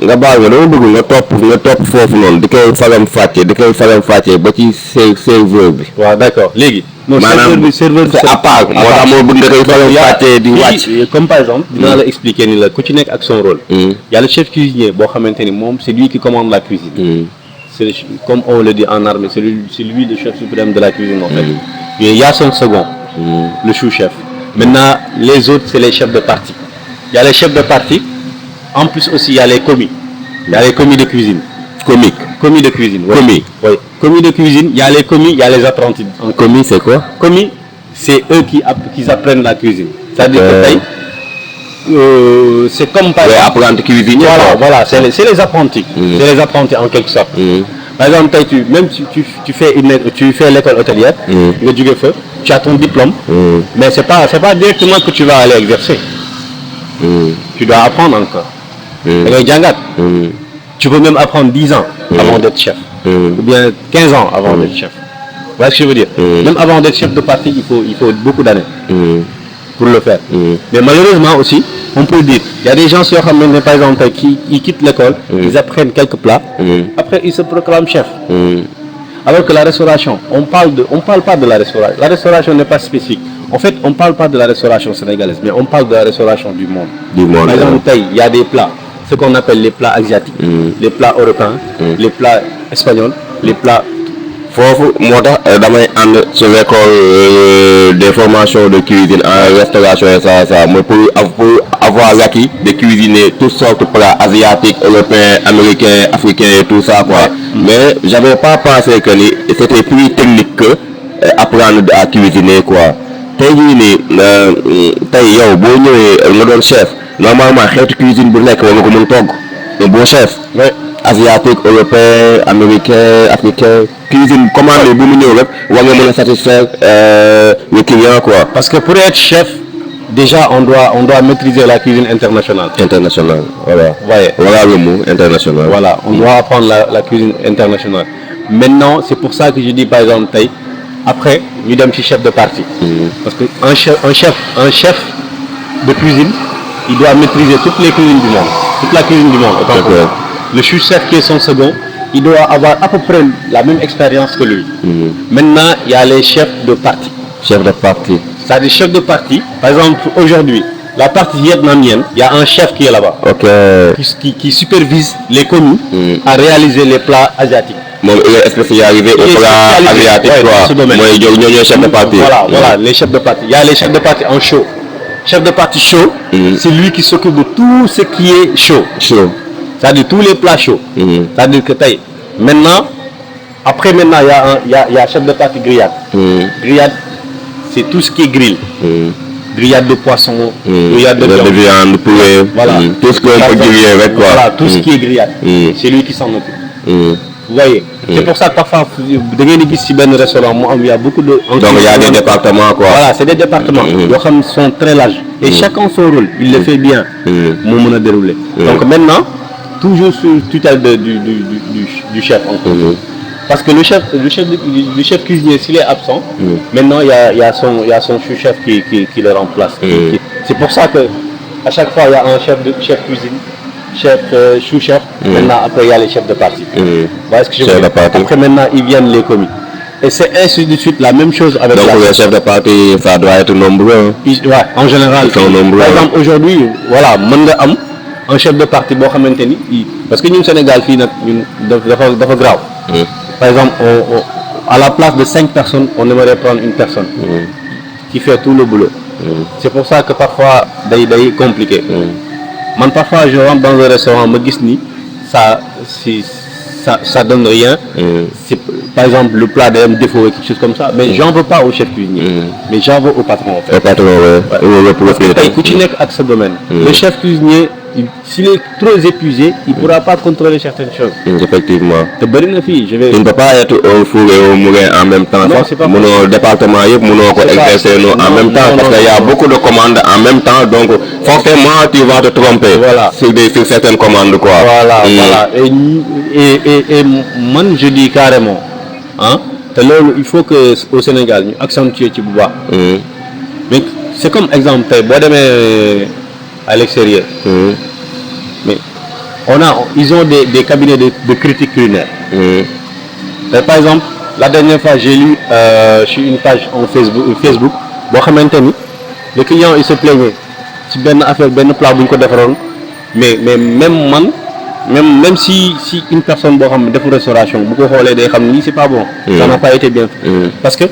nga baal nga dama bëgg nga topp foofu noonu di koy faram fàccee ba ci serveur bi. waaw d'accord léegi. non serveur c'est à part moo tax moo bëgg nga koy faram fàccee di wàcc. comme par exemple dinaa la expliquer ni la ku ci nekk ak son rôle. Il y a le chef cuisinier boo xamante ni moom c'est lui qui commande la cuisine. C'est comme on le dit en armée, c'est lui le chef suprême de la cuisine en fait. Et il y a son second, le sous-chef. Maintenant, les autres, c'est les chefs de parti. Il y a les chefs de parti. En plus aussi, il y a les commis. Il y a les commis de cuisine. Commis de cuisine. Ouais. Commis. Oui. Commis de cuisine, il y a les commis, il y a les apprentis. Un commis, c'est quoi? Commis, c'est eux qui apprennent la cuisine. C'est-à-dire que c'est comme par exemple... apprenti cuisinier. Voilà, c'est les apprentis. C'est les apprentis en quelque sorte. Par exemple, tu fais l'école hôtelière, tu as ton diplôme, mais c'est pas directement que tu vas aller exercer. Tu dois apprendre encore. Tu peux même apprendre 10 ans avant d'être chef. Ou bien 15 ans avant d'être chef. Vous voyez ce que je veux dire? Même avant d'être chef de parti, il faut beaucoup d'années pour le faire. Mais malheureusement aussi, on peut dire, il y a des gens sur par exemple qui quittent l'école, ils apprennent quelques plats, après ils se proclament chef. Alors que la restauration, on parle pas de la restauration. La restauration n'est pas spécifique. En fait, on parle pas de la restauration sénégalaise, mais on parle de la restauration du monde. Par exemple, il y a des plats, ce qu'on appelle les plats asiatiques, les plats européens, les plats espagnols, les plats... foofu moo tax damay ànd su école des formations de cuisine en restauration et ça mooy pour avoir l'acquis de cuisiner toutes sortes de plats asiatiques, européens, américains, africains et tout ça quoi. Mais j'avais pas pensé que ni c'était plus technique que apprendre à cuisiner quoi. Tey jii nii tey yow boo ñëwee nga doon chef normalement xeetu cuisine bu nekk war nga ko mën togg un bon chef. Asiatique, européen, américain, africain, cuisine commande bu mu ñëw rek war nga mën a satisfaire le client quoi. Parce que pour être chef, déjà on doit maîtriser la cuisine internationale. International, voilà. Voilà le mot international. Voilà, on doit apprendre la cuisine internationale. Maintenant, c'est pour ça que je dis par exemple tey après ñu dem ci chef de parti. Parce que un chef de cuisine, il doit maîtriser toutes les cuisines du monde, toute la cuisine du monde. Le sous-chef qui est son second, il doit avoir à peu près la même expérience que lui. Maintenant, il y a les chefs de parti. Chef de parti. C'est-à-dire chef de parti. Par exemple, aujourd'hui, la partie vietnamienne, il y a un chef qui est là-bas. Qui supervise les commis à réaliser les plats asiatiques. Il est spécialisé au plat asiatique. Chef de parti. Voilà, les chefs de parti. Il y a les chefs de parti en chaud. Chef de parti chaud, c'est lui qui s'occupe de tout ce qui est chaud. C'est-à-dire tous les plats chauds. C'est-à-dire que maintenant, il y a chef de parti grillade. Grillade, c'est tout ce qui est grill. Grillade de poisson, grillade de viande, de poulet, voilà. Tout ce qu'on peut griller avec quoi. Voilà, tout ce qui est grillade. C'est lui qui s'en occupe. Vous voyez, c'est pour ça que parfois, il y a beaucoup de... Donc il y a des départements quoi. Voilà, c'est des départements. Ils sont très larges. Et chacun son rôle, il le fait bien. Mon déroulé. Donc maintenant, toujours sous tutelle du chef encore. Parce que le chef cuisinier, s'il est absent, maintenant il y a son sous-chef qui le remplace. C'est pour ça que à chaque fois il y a un chef cuisine, chef sous-chef. Maintenant après il y a les chefs de parti. Voilà ce que je veux dire. Après maintenant ils viennent les commis. Et c'est ainsi de suite la même chose avec. Donc les chefs de parti, ça doit être nombreux. Ouais, en général. Ils sont nombreux. Par exemple aujourd'hui, voilà, un chef de parti boo xamante ni parce que ñun Sénégal fii nag ñun dafa graaw. Par exemple à la place de 5 personnes on aimerait prendre une personne qui fait tout le boulot. C'est pour ça que parfois day compliqué. Man parfois je rentre dans un restaurant ma gis ni ça donne rien. C'est par exemple le plat day am défaut et quelque chose comme ça, mais j'en veux pas au chef cuisinier, mais j'en veux au patron en fait. Au patron, ouais. Tey ku ci nekk ak sa domaine. Le chef cuisinier s'il est trop épuisé, il ne pourra pas contrôler certaines choses. Effectivement. Tu ne peux pas être au four et au moulin en même temps. Non, c'est pas possible. Mon département, mon exercer en même temps parce qu'il y a beaucoup de commandes en même temps. Donc, forcément, tu vas te tromper sur certaines commandes. Quoi. Voilà. Et moi, je dis carrément, il faut qu'au Sénégal, nous accentuions le pouvoir. Mais c'est comme exemple, à l'extérieur. Mais ils ont des cabinets de critiques culinaires. Par exemple, la dernière fois j'ai lu sur une page en Facebook, le client il se plaignait si ben affaire ben plat buñ ko défaron mais même si une personne bo xam def restauration bu ko xolé day xam ni c'est pas bon. Ça n'a pas été bien fait. Parce que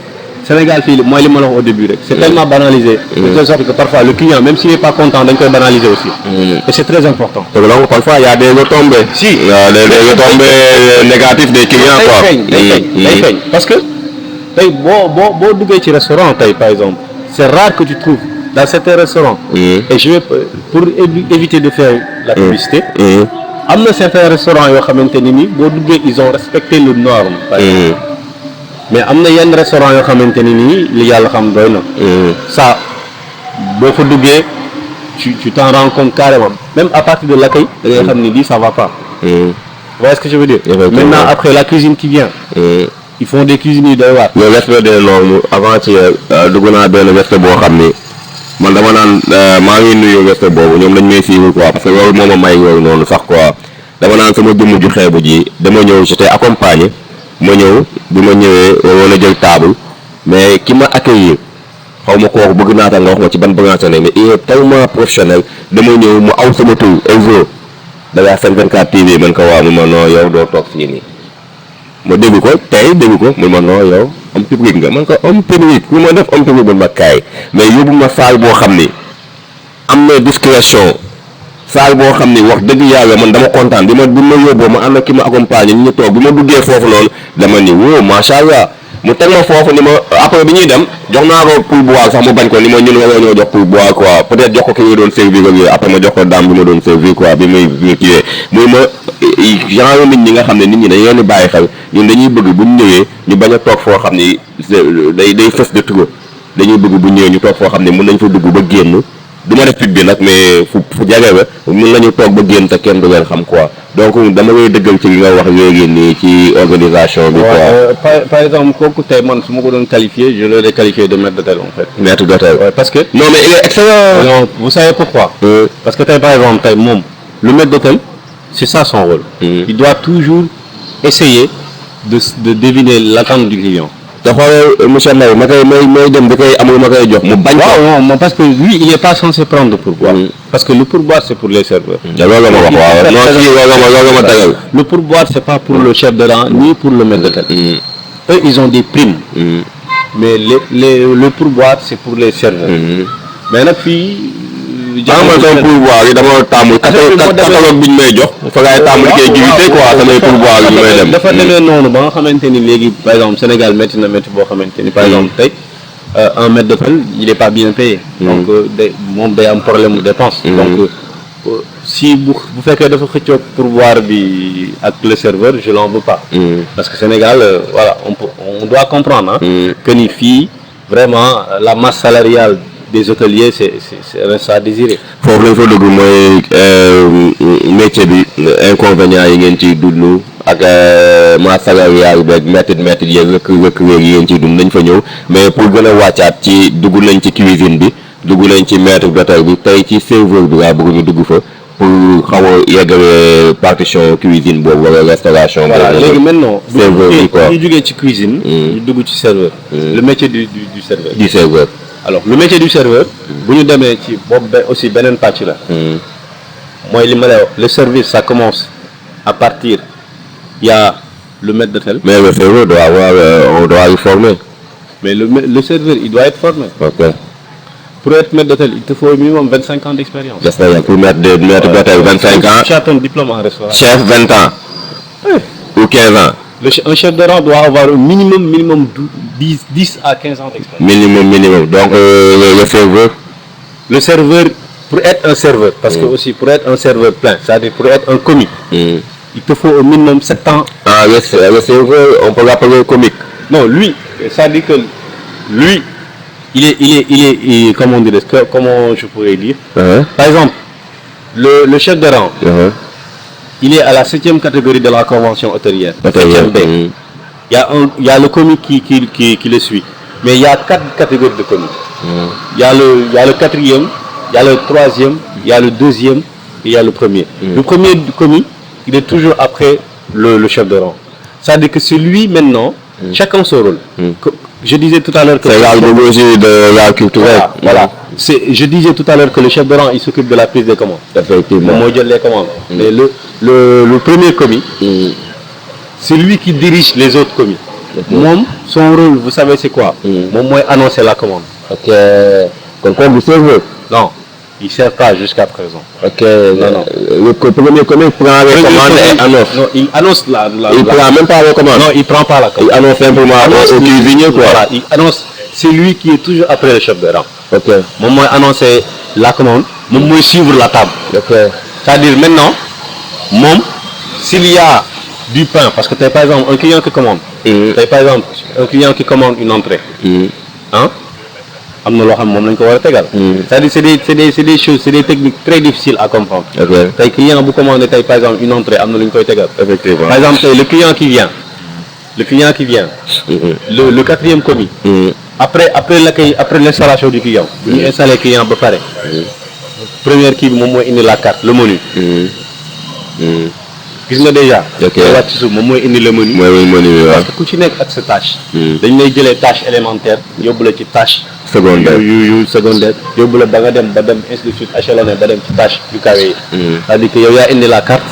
Sénégal fii mooy li ma la wax au début rek c'est tellement banalisé de telle sorte que parfois le client même s'il n'est pas content dañ koy banaliser aussi et c'est très important. Donc parfois il y a des retombées. Si des retombées négatives des clients quoi. day feeñ parce que tey boo duggee ci restaurant tey par exemple c'est rare que tu trouves dans certains restaurants et je vais pour éviter de faire la publicité am na certains restaurants yoo xamante ni nii boo duggee ils ont respecté le norme par exemple mais am na yenn restaurant yoo xamante ni nii li yàlla xam doy na ça boo fa duggee tu t'en rends compte carrément même à partir de l'accueil da ngay xam ni lii ça va pas vous voyez ce que je veux dire maintenant après la cuisine qui vient ils font des cuisines yu doy waar le respect des normes avant ci dugg naa benn respect boo xam ni man dama naan maa ngi nuyu respect boobu ñoom dañ may suivre quoi parce que loolu moo ma may yooyu noonu sax quoi dama naan sama jëmm ju xeebu ji dama ñëw j'étais accompagné ma ñëw bi ma ñëwee waroon a jël table mais ki ma accueillir xaw ma kooku bëgg naa tax nga wax ma ci ban bagage ne mais il est tellement professionnel dama ñëw mu aw sama tur Elzo da ngaa 54 TV man ko waaw mu ma non yow doo toog fii nii ma dégg ko tey dégg ko mu ma non yow homme public nga man ko homme public ku ma def homme public man ma kaay mais yóbbu ma salle boo xam ni am na discrétion salle boo xam ni wax dëgg yàlla man dama kontaan bi ma yóbboo ma ànd ak ki ma accompagné ñu toog bi ma duggee foofu noonu dama ni wóo macha allah mu teg ma foofu ni ma après bi ñuy dem jox naa ko pourboire sax mu bañ ko ni ma ñun waroo ñoo jox pourboire quoi peut-être jox ko ki ñu doon servir ak yooyu après ma jox ko dame bi ma doon servir quoi bi muy kiiwee muy ma genre nit ñi nga xam ne nit ñi dañ leen di bàyyi xel ñun dañuy bëgg bu ñu ñëwee ñu bañ a toog foo xam ni day fës de trop dañuy bëgg bu ñëwee ñu toog foo xam ne mën nañ fa dugg ba génn du ma def pub bi nag mais fu jege ba mën nañu toog ba génn te kenn du leen xam quoi donc dama koy dëggal ci li nga wax léegi nii ci organisation bi quoi. par exemple kooku tey man su ma ko doon qualifier je l'aurais qualifié de maître d'hôtel en fait. maître d'hôtel. Ouais, parce que. non mais il est excellent. non vous savez pourquoi. Parce que tey par exemple tey moom le maître d'hôtel c'est ça son rôle. Il doit toujours essayer de deviner l'attente du client. te xoolal monsieur Ndao ma koy may dem da koy amul ma koy jox mu bañ. waaw non parce que lui il est pas censé prendre le pourboire. Parce que le pourboire c'est pour les serveurs. loolu la ma wax waaw non si loolu ma tegal. Le pourboire c'est pas pour le chef de rang ni pour le maître d'hôtel. Eux ils ont des primes. mais le pourboire c'est pour les serveurs. mais nag fii. man sama pourboire yi dama tàmm catalogue bi ñu may jox fa ngay tàmm di koy divité quoi samay pourboire yi may dem dafa demee noonu ba nga xamante ni léegi par exemple Sénégal métti na métti boo xamante ni par exemple tey un maître d'hôtel il est pas bien payé donc day am problème de dépense donc si bu fekkee dafa xëccoog pourboire bi ak le serveur je l'en veux pas parce que Sénégal voilà on doit comprendre que ni fii vraiment la masse salariale des hôteliers c'est reste à désirer. foofu lañ fa dugg mooy métier bi inconvénients yi ngeen ciy dund ak masse salariale beeg métti yeeg rëkk yi ngeen ciy dund nañ fa ñëw mais pour gën a wàccaat ci dugg nañ ci cuisine bi dugg nañ ci maître d'hôtel bi tey ci serveur bi laa bëgg ñu dugg fa pour xaw a yeggale partition cuisine boobu wala restauration. voilà léegi maintenant. serveur bi quoi ñu jógee ci cuisine. ñu dugg ci serveur. le métier du serveur. du serveur. alors le métier du serveur bu ñu demee ci boobu aussi beneen pàcc la mooy li ma lay wax le service ça commence à partir il y a le maître d'hôtel mais le serveur on doit le former mais le serveur il doit être formé pour être maître d'hôtel il te faut au minimum 25 ans d'expérience pour maître d'hôtel 25 ans tu as ton diplôme en restauration chef 20 ans ou 15 ans un chef de rang doit avoir au minimum 10 à 15 ans d'expérience. Minimum. Donc le serveur, pour être un serveur, parce que aussi pour être un serveur plein, c'est-à-dire pour être un comique, il te faut au minimum 7 ans. Ah, le serveur, on peut l'appeler comique. Non, lui, c'est-à-dire que lui, il est comment dire, comment je pourrais dire. Par exemple, le chef de rang. Il est à la 7e catégorie de la convention hôtelière. 7e B. Il y a le commis qui le suit. Mais il y a 4 catégories de commis. Il y a le 4e, il y a le 3e, il y a le 2e et il y a le 1er. Le premier commis, il est toujours après le chef de rang. C'est-à-dire que c'est lui maintenant, chacun son rôle. Je disais tout à l'heure que... C'est l'algologie de l'art culturel. Voilà. Je disais tout à l'heure que le chef de rang, il s'occupe de la prise des commandes. Effectivement. Moi, je les commandes. Mais le premier commis, c'est lui qui dirige les autres commis. moom son rôle vous savez c'est quoi. moom mooy annoncer la commande. ok kon kooku du serveur. non il sert pas jusqu'à présent. ok non. le premier commis prend les commandes et annonce. non il annonce il prend même pas les commandes. non il prend pas la commande. il annonce simplement au cuisinier quoi. voilà il annonce c'est lui qui est toujours après le chef de rang. ok moom mooy annoncer la commande. moom mooy suivre la table. ok c'est-à-dire maintenant moom s'il y a du pain parce que tey par exemple un client qui commande. tey par exemple un client qui commande une entrée. ah am na loo xam moom lañ ko war a tegal. c'est-à-dire c'est des choses c'est des techniques très difficiles à comprendre. ok tey client bu commandé tey par exemple une entrée am na lu ñu koy tegal. effectivement par exemple tey le client qui vient. le quatrième commis. après l'accueil après l'installation du client. bu ñu installé client ba pare. première kii bi moom mooy indi la carte le menu. gis nga déjà. ok wàcc ci suuf moom mooy indi le menu. mooy menu bi waaw. parce que ku ci nekk ak sa tâche. dañ lay jëlee tâche élémentaire yóbbu la ci tâche. secondaire yu secondaire yóbbu la ba nga dem ainsi de suite échelonné ba dem ci tâche yu kawe yi. c'est-à-dire que yow yaa indi la carte.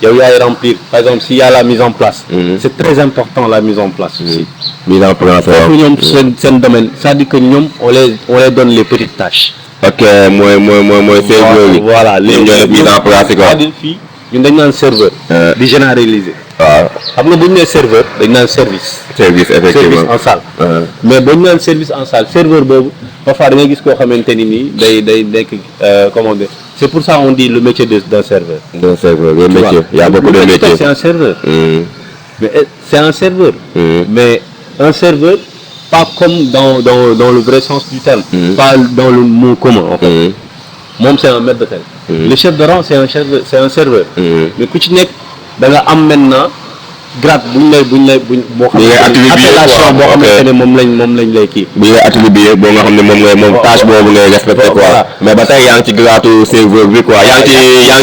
yow yaay remplir par exemple s'il y a la mise en place. c'est très important la mise en place aussi. mise en place waaw. foofu ñoom seen domaine c'est-à-dire que ñoom on les donne les petites tâches. ok mooy serveur yi. voilà léegi ñoo def mise en place quoi. c'est-à-dire fii ñun dañ naan serveur. di généraliser. waaw xam nga bu ñu nee serveur dañ naan service. service effectivement service en salle. mais boo ñu naan service en salle serveur boobu parfois da ngay gis koo xamante ni nii day nekk comment dire c'est pour ça on dit le métier d'un serveur. d'un serveur le métier il y a beaucoup de métiers. c'est un serveur. mais c'est un serveur. mais un serveur pas comme dans le vrai sens du terme. pas dans le mot commun en fait. moom c'est un maître d'hôtel. le chef de rang c'est un serveur. mais ku ci nekk da nga am maintenant grade buñ lay boo xam ne appellation boo xamante ne moom lañ lay kii. bu ñu lay attribué boo nga xam ne moom tâche boobu ngay respecté quoi. mais ba tey yaa ngi ci grade serveur bi quoi. yaa ngi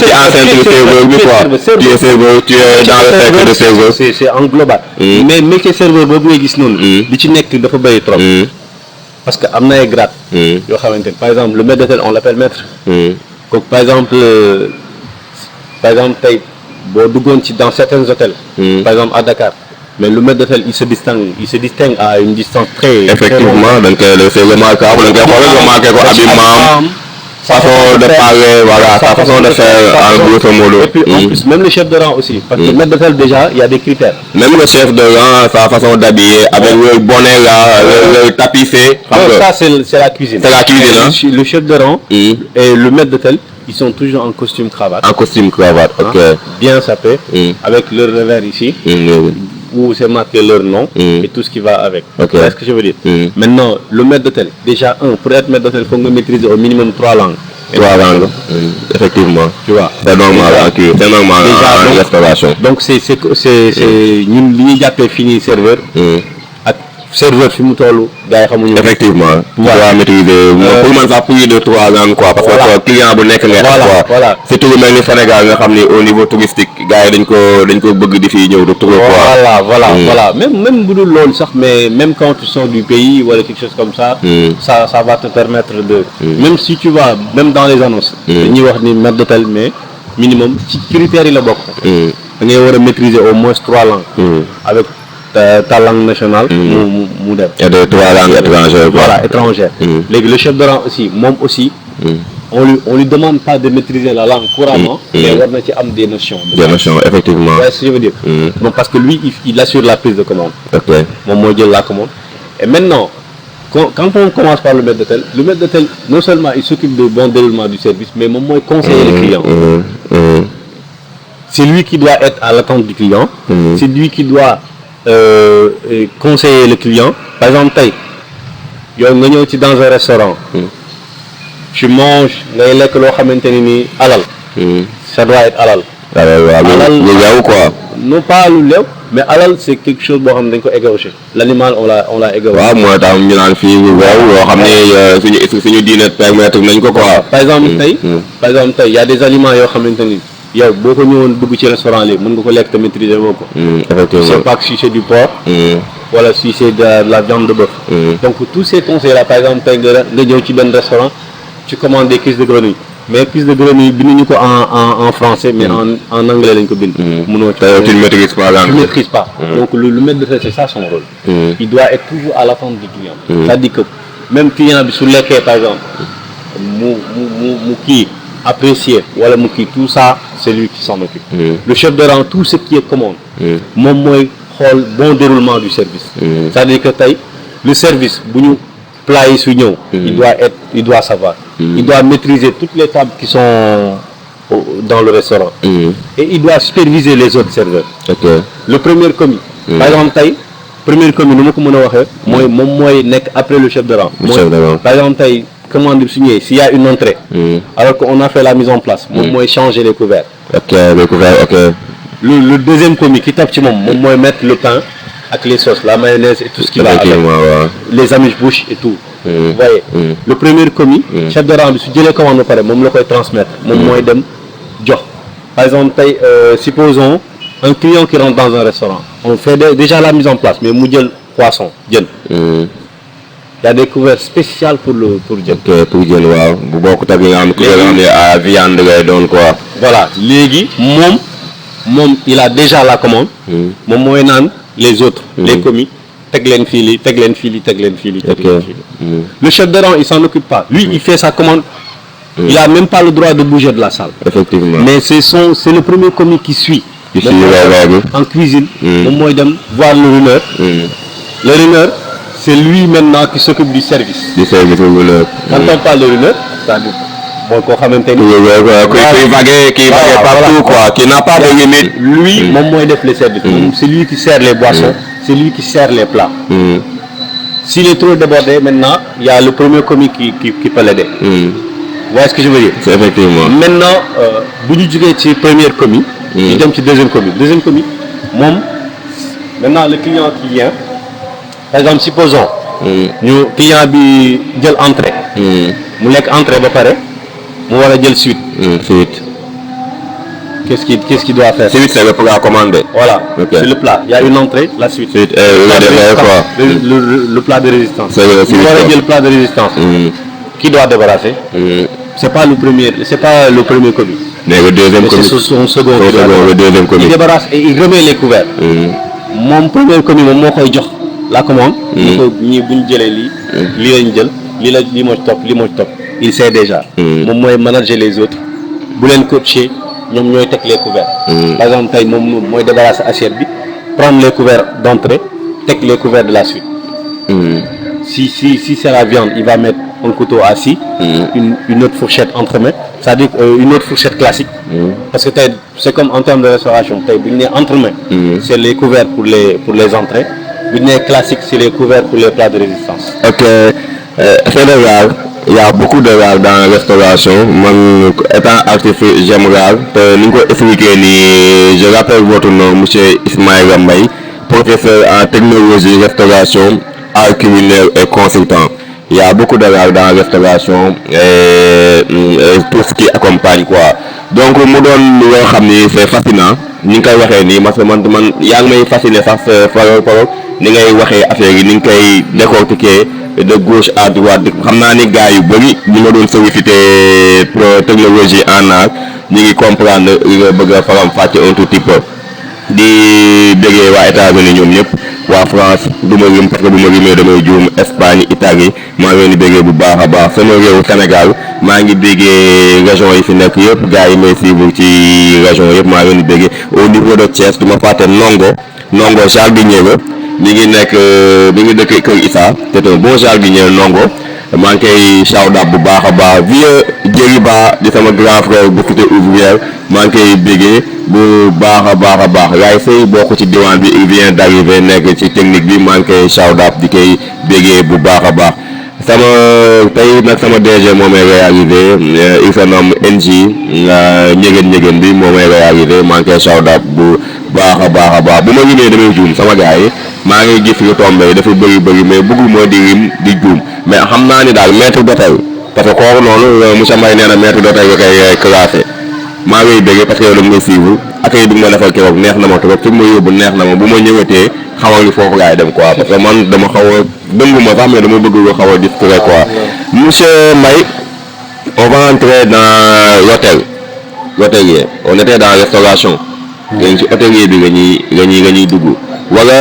ci enceinte serveur bi quoi. tu es serveur tu es dans le cercle de serveur. c'est en global. mais métier serveur boobu ngay gis noonu. li ci nekk dafa bëri trop. parce que am na ay grades. yoo xamante ne par exemple le maître d'hôtel on l'appelle maître. kooku par exemple tey boo duggoon ci dans certains hôtels. par exemple à Dakar mais le maître d'hôtel il se distingue à une distance très. effectivement donc c'est remarquable da nga koy xool remarqué ko habillement façon de parler voilà sa façon de faire en grosso modo. et puis en plus même le chef de rang aussi. parce que maître d'hôtel déjà il y a des critères. même le chef de rang sa façon d'habiller avec le bonnet là le tapissé. ça c'est la cuisine. c'est la cuisine hein. le chef de rang. et le maître d'hôtel ils sont toujours en costume cravate. en costume cravate ok. bien sapé. avec leur revers ici. où c'est marqué leur nom. et tout ce qui va avec. ok c'est ce que je veux dire. maintenant le maître d'hôtel déjà pour être maître d'hôtel faut nga maîtriser au minimum 3 langues. 3 langues effectivement. tu vois c'est normal c'est normal en restauration. donc c'est ñun li ñuy jàppee fini serveur. ak serveur fi mu toll gars yi xamuñu. effectivement. tu dois maîtriser pour man sax plus de 3 langues quoi. parce que client bu nekk ngay am quoi. voilà surtout lu mel ni Sénégal nga xam ni au niveau touristique gars yi dañ ko bëgg di fi ñëw de trop quoi. voilà même bu dul loolu sax mais même quand tu sors du pays wala quelque chose comme ça. ça va te permettre de. même si tu vas même dans les annonces. dañuy wax ni maître d'hôtel mais minimum ci critères yi la bokk. da ngay war a maîtriser au moins 3 langues. avec ta langue nationale. mu dem. et de 3 langues étrangères quoi. voilà étrangères. léegi le chef de rang aussi moom aussi. on lui demande pas de maîtriser la langue couramment. mais war na ci am des notions. des notions effectivement. ouais, ce que je veux dire. bon parce que lui il assure la prise de commande. ok moom moo jël la commande. et maintenant quand on commence par le maître d'hôtel non seulement il s'occupe du bon déroulement du service mais moom mooy conseiller le client. c'est lui qui doit être à l'attente du client. c'est lui qui doit conseiller le client. par exemple tey yow nga ñëw ci dans un restaurant. tu manges ngay lekk loo xamante ni nii alal. ça doit être alal. alal lu leew quoi. non pas lu leew mais alal c'est quelque chose boo xam ne dañ ko égorgé. l'animal on l'a égorgé. waaw mooy tax ñu naan fii lu leew loo xam ne suñu diine permettre nañ ko quoi. par exemple tey y a des aliments yoo xamante ni yow boo ko ñëwoon dugg ci restaurant léegi mën nga ko lekk te maîtriser woo ko. effectivement je sais pas si c'est du porc. wala si c'est de la viande de bœuf. donc tous ces conseils là par exemple tey nga ñëw ci benn restaurant tu commandes des cuisses de grenouille mais piste de grenouille yi binduñu ko en français mais en anglais lañ ko bind. mënoo tu ne maîtrises pas l'anglais. tu ne maîtrises pas. donc le maître de c'est ça son rôle. il doit être toujours à l'attente du client. c'est-à-dire que même client bi su lekkee par exemple mu kii apprécier wala mu kii tout ça c'est lui qui s'en occupe. le chef de rang tout ce qui est commande. moom mooy xool bon déroulement du service. c'est-à-dire que tey le service bu ñu plat yi su ñëw. il doit savoir. il doit maîtriser toutes les tables qui sont dans le restaurant. et il doit superviser les autres serveurs. le premier commis. par exemple tey premier commis nu ma ko mën a waxee. moom mooy nekk après le chef de rang. par exemple tey commande bi su ñëwee s'il y a une entrée. alors qu'on a fait la mise en place. moom mooy changer les couverts. les couverts le deuxième commis qui tape ci moom mooy mettre le pain ak les sauces la mayonnaise et tout ce qui va avec. les amuse-bouches et tout. vous voyez. le premier commis. chef de rang bi su jëlee commande ba pare moom la koy transmettre. moom mooy dem jox. par exemple tey supposons un client qui rentre dans un restaurant. on fait déjà la mise en place mais mu jël poisson jën. il y a des couverts spéciaux pour jën. pour jën waaw bu bokkut ak li nga xam ne à viande lay doon quoi. voilà léegi moom il a déjà la commande. moom mooy naan les autres. les commis teg leen fii lii teg leen fii lii teg leen fii lii teg leen fii lii. le chef de rang il s'en occupe pas lui il fait sa commande. il a même pas le droit de bouger de la salle. effectivement mais c'est le premier commis qui suit. en cuisine. moom mooy dem voir le runeur. le runeur c'est lui maintenant qui s'occupe du service. quand on parle de runeur c'est-à-dire mooy koo xamante ni. qui vague partout quoi qui n'a pas de limite. lui moom mooy def les services. c'est lui qui sert les boissons. c'est lui qui sert les plats. s'il est trop débordé maintenant il y a le premier commis qui peut l'aider. Vous voyez ce que je veux dire. c'est effectivement. maintenant bu ñu jógee ci premier commis. ñu dem ci deuxième commis moom maintenant le client qui vient par exemple supposons. ñu client bi jël entrée. mu lekk entrée ba pare mu war a jël suite. qu'est-ce qu'il doit faire. suite c'est le plat commandé. voilà c'est le plat il y a une entrée la suite. le plat de résistance. mu war a jël plat de résistance. qui doit débarrasser. c'est pas le premier commis. mais le deuxième commis c'est son second. le deuxième commis. il débarrasse et il remet les couverts. moom premier commis moom moo koy jox la commande. ñii bu ñu jëlee lii. lii lañ jël lii moo ci topp lii moo ci topp. il sait déjà. moom mooy manager les autres. bu leen coacher ñoom ñooy teg les couverts. par exemple tey moom mooy débarrasser assiette bi prendre les couverts d'entrée teg les couverts de la suite. si c'est la viande il va mettre un couteau à scie. une autre fourchette entremets c'est-à-dire une autre fourchette classique. parce que tey c'est comme en termes de restauration tey bu ñu nee entremets. c'est les couverts pour les entrées bu ñu nee classique c'est les couverts pour les plats de résistance. Sénégal il y a beaucoup de rare dans la restauration man étant artiste j'aime rare te ni nga ko expliqué nii je rappelle votre nom monsieur Ismaïla Mbaye professeur en technologie restauration art culinaire et consultant. Il y a beaucoup de rare dans la restauration et tout ce qui accompagne quoi donc mu doon loo xam ni c'est fascinant ni nga koy waxee nii parce que man yaa ngi may fasciné sax farol ni ngay waxee affaire yi ni nga koy décortiquer de gauche à droite xam naa ni gars yu bëri ñi nga doon sollicité technologie en art ñu ngi comprendre li nga bëgg a faram fàcce un tout petit peu di bëggee waa États-Unis ñoom ñëpp waa France du ma lim parce que bu ma limee damay juum Espagne Italie maa ngi leen di bëggee bu baax a baax sama réew Sénégal maa ngi bëggee région yi fi nekk yëpp gars yi may suivre ci région yëpp maa ngi leen di bëggee au niveau de Thiès du ma fàtte Ndongo jardinier la mi ngi dëkk Kër Issa c'est un bon jardinier Ndongo maa ngi koy shout out bu baax a baax vieux Djeriba di sama grand frère bu cité ouvrière maa ngi koy bëggee bu baax a baax yaay sëy bokk ci diwaan bi il vient d'arriver nekk ci technique bi maa ngi koy shout out di koy bëggee bu baax a baax tey nag sama DG moo may réalisé il se nomme NJ ñegeen bi moo may réalisé maa ngi koy shout out bu baax a baax bu ma limee damay juum sama gars yi maa ngi gis lu tombé dafa bëri mais bëggul mooy di rim di juum mais xam naa ni daal maître d'hôtel parce que kooku noonu monsieur Mbaye nee na maître d'hôtel nga koy classé maa ngi bëggee parce que yow da nga may suivre accueil bi nga ma defal keroog neex na ma trop fi ma yóbbu neex na ma bu ma ñëwatee xamal ni foofu laay dem quoi parce que man dama xaw a dëngu ma sax mais dama bëgg lu xaw a discret quoi monsieur Mbaye on va entrer dans l'hôtelier on était dans restauration. léegi ci hôtelier bi nga ñuy dugg wala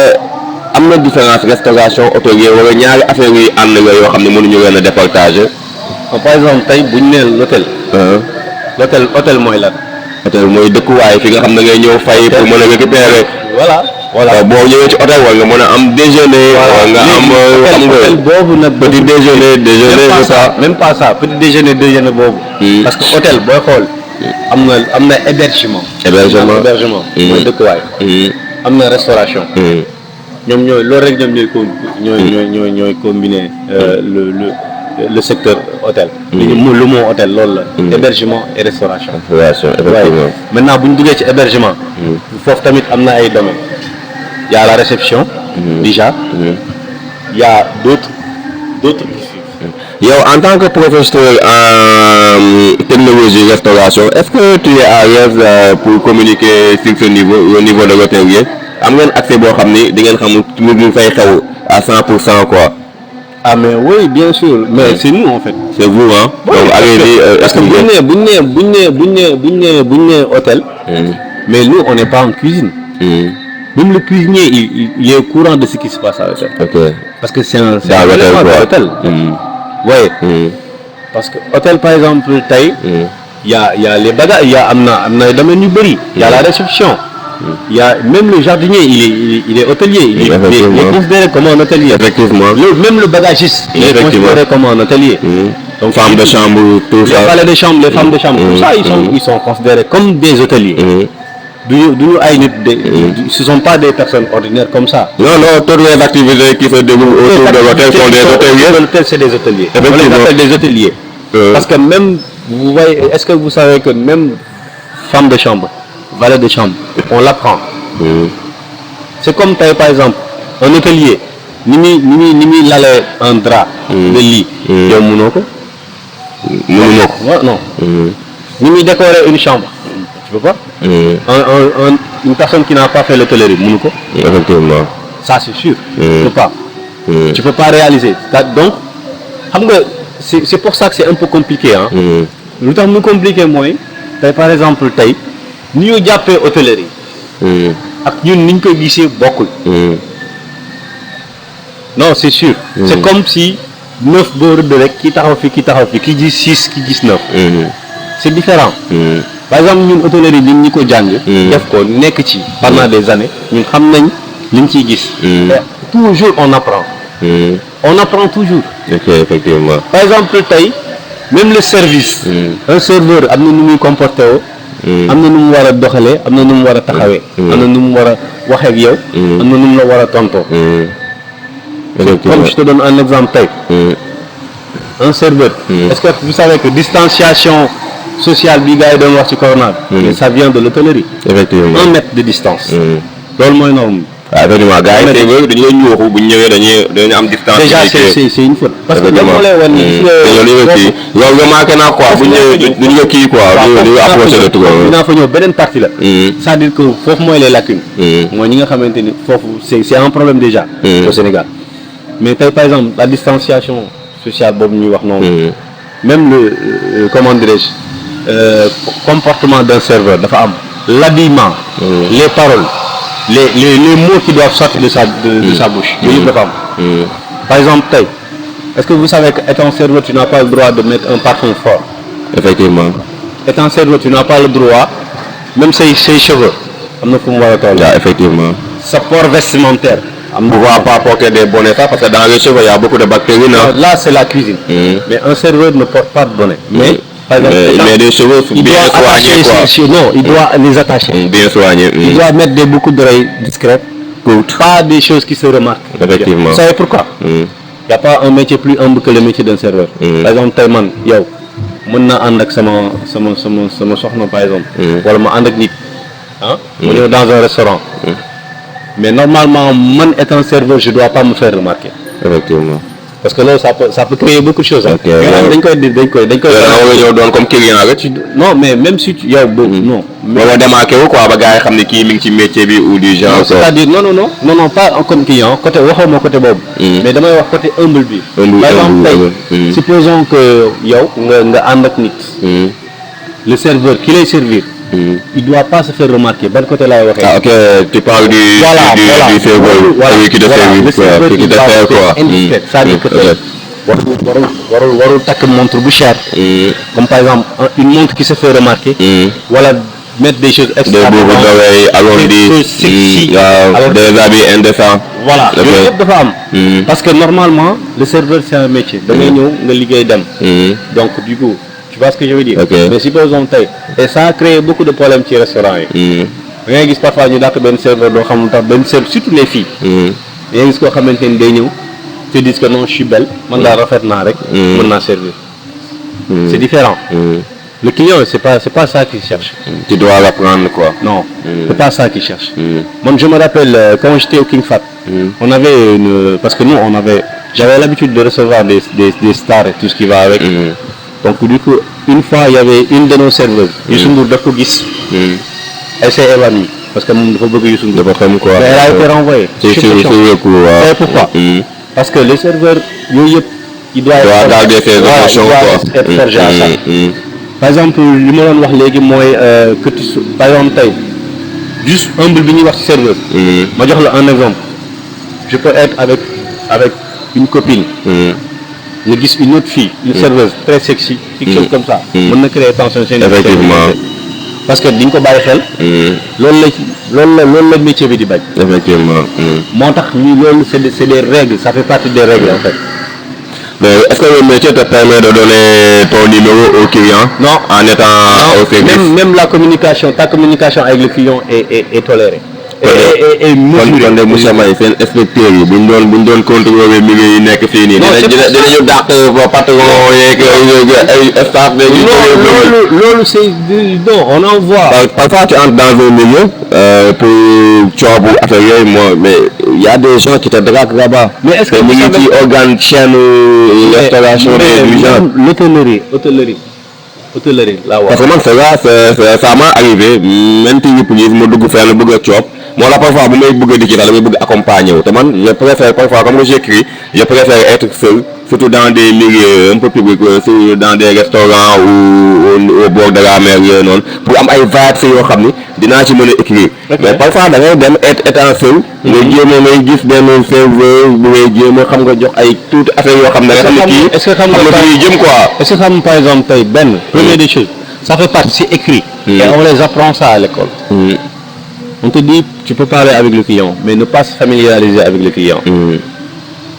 am na différence restauration hôtelier wala ñaari affaire yi ànd la yoo xam ne mënuñu leen a départager. par exemple tey bu ñu nee l'hôtel. hôtel mooy lan. hôtel mooy dëkkuwaay fi nga xam ne ngay ñëw fay pour mën a récupérer. voilà boo ñëwee ci hôtel war nga mën a am déjeuner. wala nga am xam nga hôtel boobu nag. petit déjeuner même pas ça petit déjeuner boobu. parce que hôtel booy xool. am na hébergement. mooy dëkkuwaay. am na restauration. ñoom loolu rek ñooy combiner le secteur hôtel. lu mot hôtel loolu la. hébergement et restauration. effectivement. maintenant bu ñu duggee ci hébergement. foofu tamit am na ay domaines. Il y a la réception. déjà. Il y a d'autres. yow en tant que professeur en technologie restauration est-ce que tu es à l'aise pour communiquer sur ce niveau au niveau de l'hôtelier am ngeen accès boo xam ni di ngeen xam mu fay xew à 100% quoi. Ah mais oui bien sûr mais c'est nous en fait. C'est vous hein. Oui, donc allez-y parce que buñ nee hôtel. Mais nous on n'est pas en cuisine. Même le cuisinier il est au courant de ce qui se passe à l'hôtel. Ok. Parce que c'est un élément de l'hôtel. Oui. Parce que hôtel par exemple tey. Il y a les bagages il y a am na domaine yu bëri. Il y a la réception. Il y a même le jardinier il est hôtelier. Il est considéré comme un hôtelier. Effectivement. Même le bagagiste. Il est considéré comme un hôtelier. Donc femme de chambre tout ça. Les valets de chambre les femmes de chambre tout ça ils sont considérés comme des hôteliers. duñu ay nit ce sont pas des personnes ordinaires comme ça. Non toutes les activités qui se déroulent autour de l'hôtel sont des hôteliers. L'hôtel c'est des hôteliers. Effectivement. On les appelle des hôteliers. Parce que même vous voyez est-ce que vous savez que même femme de chambre valet de chambre on l'apprend. C'est comme tey par exemple un hôtelier ni muy lalee un drap de lit. yow mënoo ko. Non. ni muy décorer une chambre. Tu peux pas. Une personne qui n'a pas fait l'hôtellerie mënu ko. Effectivement. Ça c'est sûr. Tu peux pas réaliser. Donc xam nga c'est pour ça que c'est un peu compliqué hein. lu tax mu compliqué mooy tey par exemple tey ni ñu jàppee hôtellerie. ak ñun ni ñu koy gisee bokkul. Non c'est sûr. C'est comme si 9 boo rëdd rek ki taxaw fi ki gis 6 ki gis 9. C'est différent. Par exemple ñun hôtellerie ñun ñi ko jàng. def ko nekk ci pendant des années ñun xam nañ li ñu ciy gis. Toujours on apprend. On apprend toujours. Ok effectivement. Par exemple tey même le service. Un serveur am na nu muy comporté woo. am na nu mu war a doxalee am na nu mu war a taxawee. am na nu mu war a waxee ak yow. am na nu mu la war a tontoo. Comme je te donne un exemple tey. Un serveur. Est-ce que vous savez que distanciation sociale bi gars yi doon wax ci corona bi. Ça vient de l'hôtellerie. Effectivement. 1 mètre de distance. loolu mooy norme. Effectivement gars yi tey dañu leen ñuuxu bu ñu ñëwee dañuy am distance. Déjà c'est une faute. parce que dañoo lay wan loolu remarqué naa quoi bu ñëwee duñu nga kii quoi duñu approché le truc. dinaa fa ñëw beneen partie la. c'est-à-dire que foofu mooy les lacunes. mooy ñi nga xamante ni foofu c'est un problème déjà. au Sénégal mais tey par exemple la distanciation sociale boobu ñuy wax noonu. même le comment dirais-je comportement d'un serveur dafa am. L'habillement. Les paroles. Les mots qui doivent sortir de sa bouche. yooyu dafa am. Par exemple tey est-ce que vous savez que étant serveur tu n'as pas le droit de mettre un parfum fort. Effectivement. Étant serveur tu n'as pas le droit même say cheveux am na fu mu war a toll. Effectivement. Sa port vestimentaire. On ne va pas porter des bonnets parce que dans les cheveux il y a beaucoup de bactéries. Là c'est la cuisine. Mais un serveur ne porte pas de bonnet. Mais par exemple, mais des cheveux bien soignés quoi. Non, il doit les attacher. Bien soignés. Il doit mettre beaucoup d'oreilles discrètes. Pas des choses qui se remarquent. Effectivement. Vous savez pourquoi? Il n'y a pas un métier plus humble que le métier d'un serveur. Par exemple tey man yow mën naa ànd ak sama soxna par exemple. wala ma ànd ak nit. mu ñëw dans un restaurant. Mais normalement man étant serveur je dois pas me faire remarquer. Effectivement. parce que loolu ça peut créer beaucoup de choses. Ok. dañ koy. nga ñëw doon comme client rek. non mais même si tu yow boobu non. nga démarqué wu quoi ba gars yi xam ne kii mi ngi ci métier bi ou du genre. c'est-à-dire non pas comme client côté waxuma côté boobu. mais damay wax côté humble bi. par exemple tey supposons que yow nga ànd ak nit. le serveur qui lay servir. il doit pas se faire remarquer ban côté laay waxee. ah ok tu parles du serveur. le serveur qui doit être indiscret, c'est-à-dire que tey warul takk montre bu cher. comme par exemple une montre qui se fait remarquer. wala mettre des choses extravagantes, des choses sexy, des habits indécents. voilà yooyu yëpp dafa am. parce que normalement le serveur c'est un métier. da ngay ñëw nga liggéey dem. donc du coup. Tu vois ce que je veux dire? Mais supposons tey et ça a créé beaucoup de problèmes ci restaurant yi. da ngay gis parfois ñu dàq benn serveur doo xam tax benn serveur surtout les filles. da ngay gis koo xamante ni day ñëw te dis que non je suis belle man laa rafet naa rek. mën naa servir. c'est différent. Le client c'est pas ça qu'il cherche. Tu dois l'apprendre quoi. Non, c'est pas ça qu'il cherche. Moi je me rappelle quand j'étais au King Fahd. On avait parce que nous j'avais l'habitude de recevoir des stars et tout ce qui va avec. Donc du coup une fois il y avait une de nos serveuses. Youssou Ndour daf ko gis. Elle s'est évanouie parce que moom dafa bëgg Youssou Ndour. dafa xam quoi. Mais elle a été renvoyée. C'est pourquoi? Parce que les serveurs yooyu yëpp. il doit garder ses émotions quoi. être forgé à ça. Par exemple li ma doon wax léegi mooy que tu par exemple tey juste humble bi ñuy wax ci serveur. ma jox la un exemple. je peux être avec une copine. nga gis une autre fille. une serveuse très sexy. quelque chose comme ça. mën na créer tension seen. effectivement parce que di nga ko bàyyi xel. loolu la métier bi di bañ. effectivement. moo tax ñu loolu c'est des règles ça fait partie des règles en fait. Mais est-ce que le métier te permet de donner ton numéro au client? Non. En étant au service. Même ta communication avec le client est tolérée. et mesurée. kon de monsieur Mbaye seen inspecteur yi bu ñu doon contrôler milieu yi nekk fii nii. dinañu dàq patron yeeg ay staff. loolu c'est non on en voit. Parfois tu entres dans un milieu pour coobu affaire yooyu mais il y a des gens qui te draguent là-bas. Mais est-ce que mu ngi ci organe chaîne restauration du genre. Hôtellerie là waaw. Parce que man ça m'est arrivé maintes reprises ma dugg fenn bëgg a coob moo la parfois bu may bëgg di ci daal damay bëgg accompagner wu te man je préfère parfois comme j'écris je préfère être seul surtout dans des milieux un peu publics surtout dans des restaurants ou au bord de la mer yooyu noonu pour am ay vibes yoo xam ni dinaa ci mën a écrire. mais parfois da ngay dem étant seul. nga jéem a may gis benn serveur bu ngay jéem a xam nga jox ay tuuti affaire yoo xam ne nga xam ne kii. est-ce que xam nga fii jëm quoi. est-ce que xam par exemple tey benn. première des choses ça fait partie c'est écrit. et on les apprend ça à l'école. On te dit tu peux parler avec le client mais ne pas se familiariser avec le client.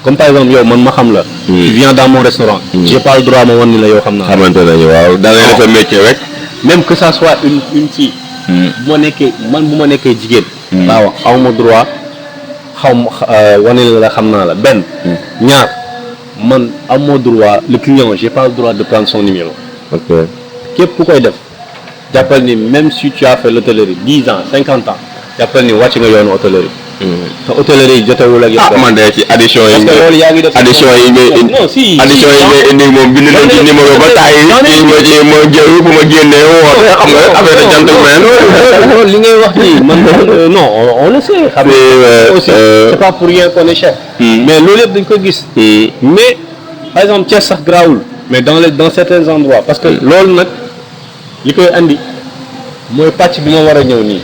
Comme par exemple yow man ma xam la. tu viens dans mon restaurant. j'ai pas le droit ma wan ni la yow xam naa. xamante nañu waaw da ngay def métier rek. même que ça soit une fille. bu ma nekkee jigéen. waaw xaw ma droit wane la xam naa la benn. ñaar man amoo droit le client j'ai pas le droit de prendre son numéro. ok képp ku koy def jàppal ni même si tu as fait l'hôtellerie 10 ans 50 ans jàppal ni wàcc nga yoonu hôtellerie. te hôtellerie yi jotewul ak yow. man de ci addition yi. parce que loolu yaa ngi def addition yi ngay indi. non si addition yi ngay indi moom bind nañ ci numéro ba taay yi ma jël bu ma génnee woote xam nga affaire de gentleman. loolu li ngay wax nii man non on le sait. xam nga aussi c'est pas pour rien qu'on est chef. mais loolu yëpp dañ ko gis. mais par exemple Thiès sax grawul mais dans certains endroits parce que loolu nag li koy andi mooy pàcc bi ma war a ñëw nii.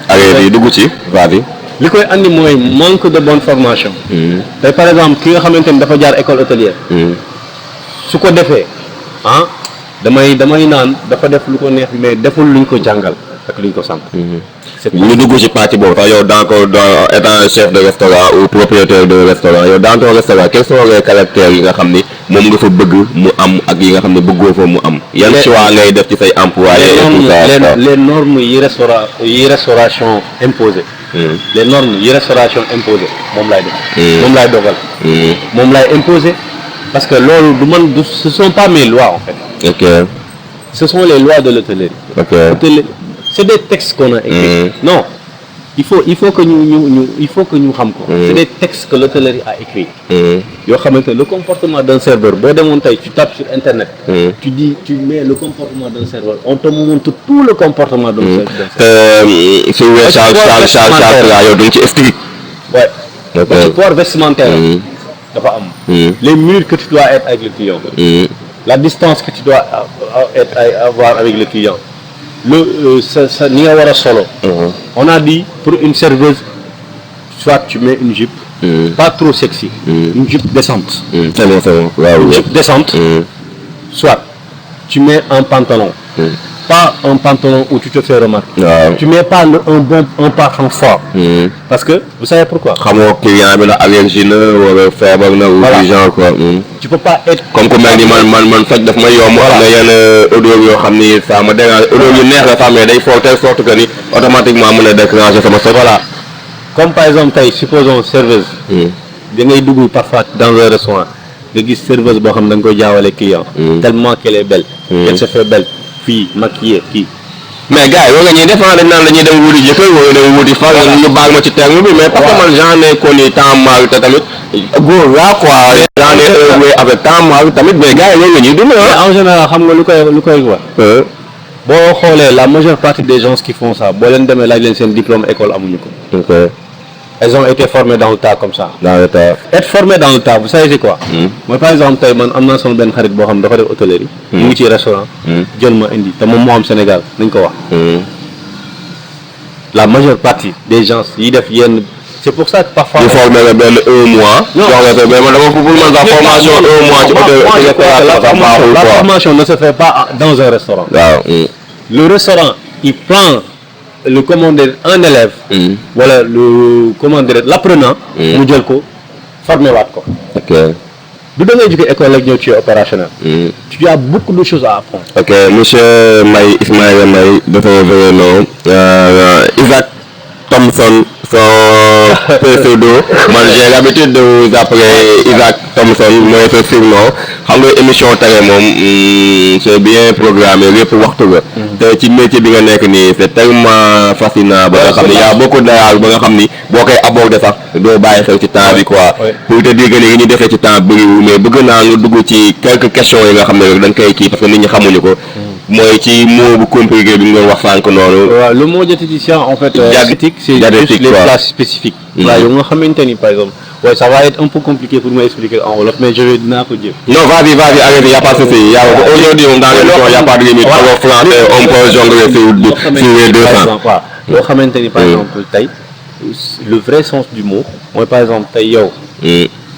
allez yi dugg ci vas-y. li koy andi mooy manque de bonne formation. tey par exemple ki nga xamante ni dafa jaar école hôtelière. su ko defee damay naan dafa def lu ko neex mais deful luñ ko jàngal ak luñ ko sant. ñu dugg ci partie boobu sax yow dans étant chef de restaurant ou propriétaire de restaurant yow dans ton restaurant quels sont les caractères yi nga xam ni moom nga fa bëgg mu am ak yi nga xam ne bëggoo fa mu am. yan choix ngay def ci say employés et tout ça. les normes yi restauration imposées. les normes yi restauration imposées moom laay def. moom laay dogal. moom laay imposer parce que loolu ce sont pas mes lois en fait. ok. ce sont les lois de l'hôtellerie. ok c'est des textes qu'on a écrits. Non il faut que ñu xam ko. C'est des textes que l'hôtellerie a écrits. yoo xamante ne le comportement d'un serveur boo demoon tey tu tapes sur internet. tu mets le comportement d'un serveur on te montre tout le comportement d'un serveur. su wee Charles yow duñ ci strict. ouais. ba ci port vestimentaire. dafa am. les minutes que tu dois être avec le client. la distance que tu dois avoir avec le client. sa ni nga war a solo. on a dit pour une serveuse soit tu mets une jupe. pas trop sexy. une jupe décente. c'est bon waaw. une jupe décente. soit tu mets un pantalon. pas un pantalon où tu te fais remarquer. Tu mets pas un pantalon fort. Parce que vous savez pourquoi. xamoo client bi la allergie na wala feebar na. voilà ou du genre quoi. Tu peux pas être. comme ku mel ni man fekk daf may yomb. am na yenn odeur yoo xam ni ça me dérange odeur yu neex la sax mais day fort telle sorte que ni automatiquement mën a déclencher sama sot. voilà comme par exemple tey supposons serveuse. da ngay dugg parfois dans un restaurant nga gis serveuse boo xam ne da nga koy jaawale client. tellement qu'elle est belle. elle se fait belle. fii maquillé kii. mais gars yi loolu la ñuy def dañ naan la ñuy dem wuti jëkkër wala dem wuti far ñu baal ma ci terme bi mais parce que man j'en ai connu temps mal te tamit góor laa quoi j'en ai œuvré avec temps mal tamit mais gars yi loolu la ñuy dund en général xam nga lu koy wax boo xoolee la majeure partie des gens qui font ça boo leen demee laaj leen seen diplôme école amuñu ko. Elles ont été formées dans le tas comme ça. Dans le tas. Être formé dans le tas vous savez c'est quoi. mooy par exemple tey man am naa sama benn xarit boo xam dafa def hôtellerie. mu ngi ci restaurant. jël ma indi te moom moo am Sénégal nañ ko wax. la majeure partie des gens yi def yenn. c'est pour ça que parfois. ñu formé la benn un mois. non mais man dama pour man la formation un mois ci hôtellerie. la formation ne se fait pas dans un restaurant. waaw. le restaurant il prend. le commander un élève. wala le commander l'apprenant. mu jël ko formé waat ko. ok. du da ngay jóge école rek ñëw ci opérationnel. tu as beaucoup de choses à apprendre. ok monsieur Mbaye Ismaïla Mbaye de son vrai nom Isaac Thompson son pseudo man j'ai l'habitude de vous appeler Isaac Thompson mooy sa surnom xam nga émission télé moom c'est bien programmé lépp waxtu la. te ci métier bi nga nekk nii c'est tellement fascinant ba nga xam ni y a beaucoup d'âge ba nga xam ni boo koy aborder sax doo bàyyi xel ci temps bi quoi. pour te dire que ni ñu defee ci temps bëriwul mais bëgg naa nga dugg ci quelques questions yi nga xam ne rek da nga koy kii parce que nit ñi xamuñu ko. mooy ci mot bu compliqué bi nga wax sànq noonu. waaw le mot diététicien en fait. diététique c'est juste les places spécifiques. waaw yow nga xamante ni par exemple. ouais ça va être un peu compliqué pour m'expliquer en wolof mais je vais dinaa ko jël. non vas-y arrête y a pas de souci aujourd'hui dans l'émission y a pas de limite. alors français on peut jongler sur les deux sens. waaw loo xamante ni par exemple tey le vrai sens du mot mooy par exemple tey yow.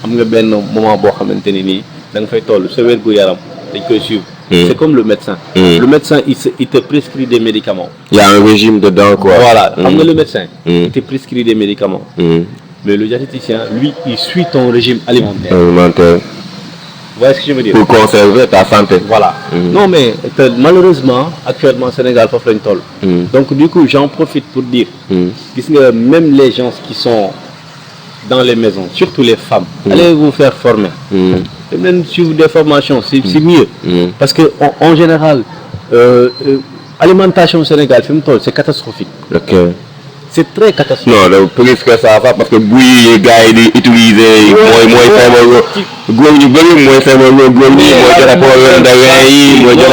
am nga benn moment boo xamante ni nii da nga fay toll sa wér gu yaram dañ koy suivre. C'est comme le médecin. Le médecin, il te prescrit des médicaments. Il y a un régime dedans, quoi. Voilà. Le médecin, il te prescrit des médicaments. Mais le diététicien, lui, il suit ton régime alimentaire. Vous voyez ce que je veux dire? Pour conserver ta santé. Voilà. Non, mais malheureusement, actuellement, au Sénégal, il faut faire une tolle. Donc, du coup, j'en profite pour dire, puisque même les gens qui sont dans les maisons, surtout les femmes, allez vous faire former. Même suivre des formations, c'est mieux. Parce que en général, alimentation au Sénégal, c'est catastrophique. Ok. C'est très catastrophique. Non, plus que ça va parce que bouillie, gars, ils utilisent, moi,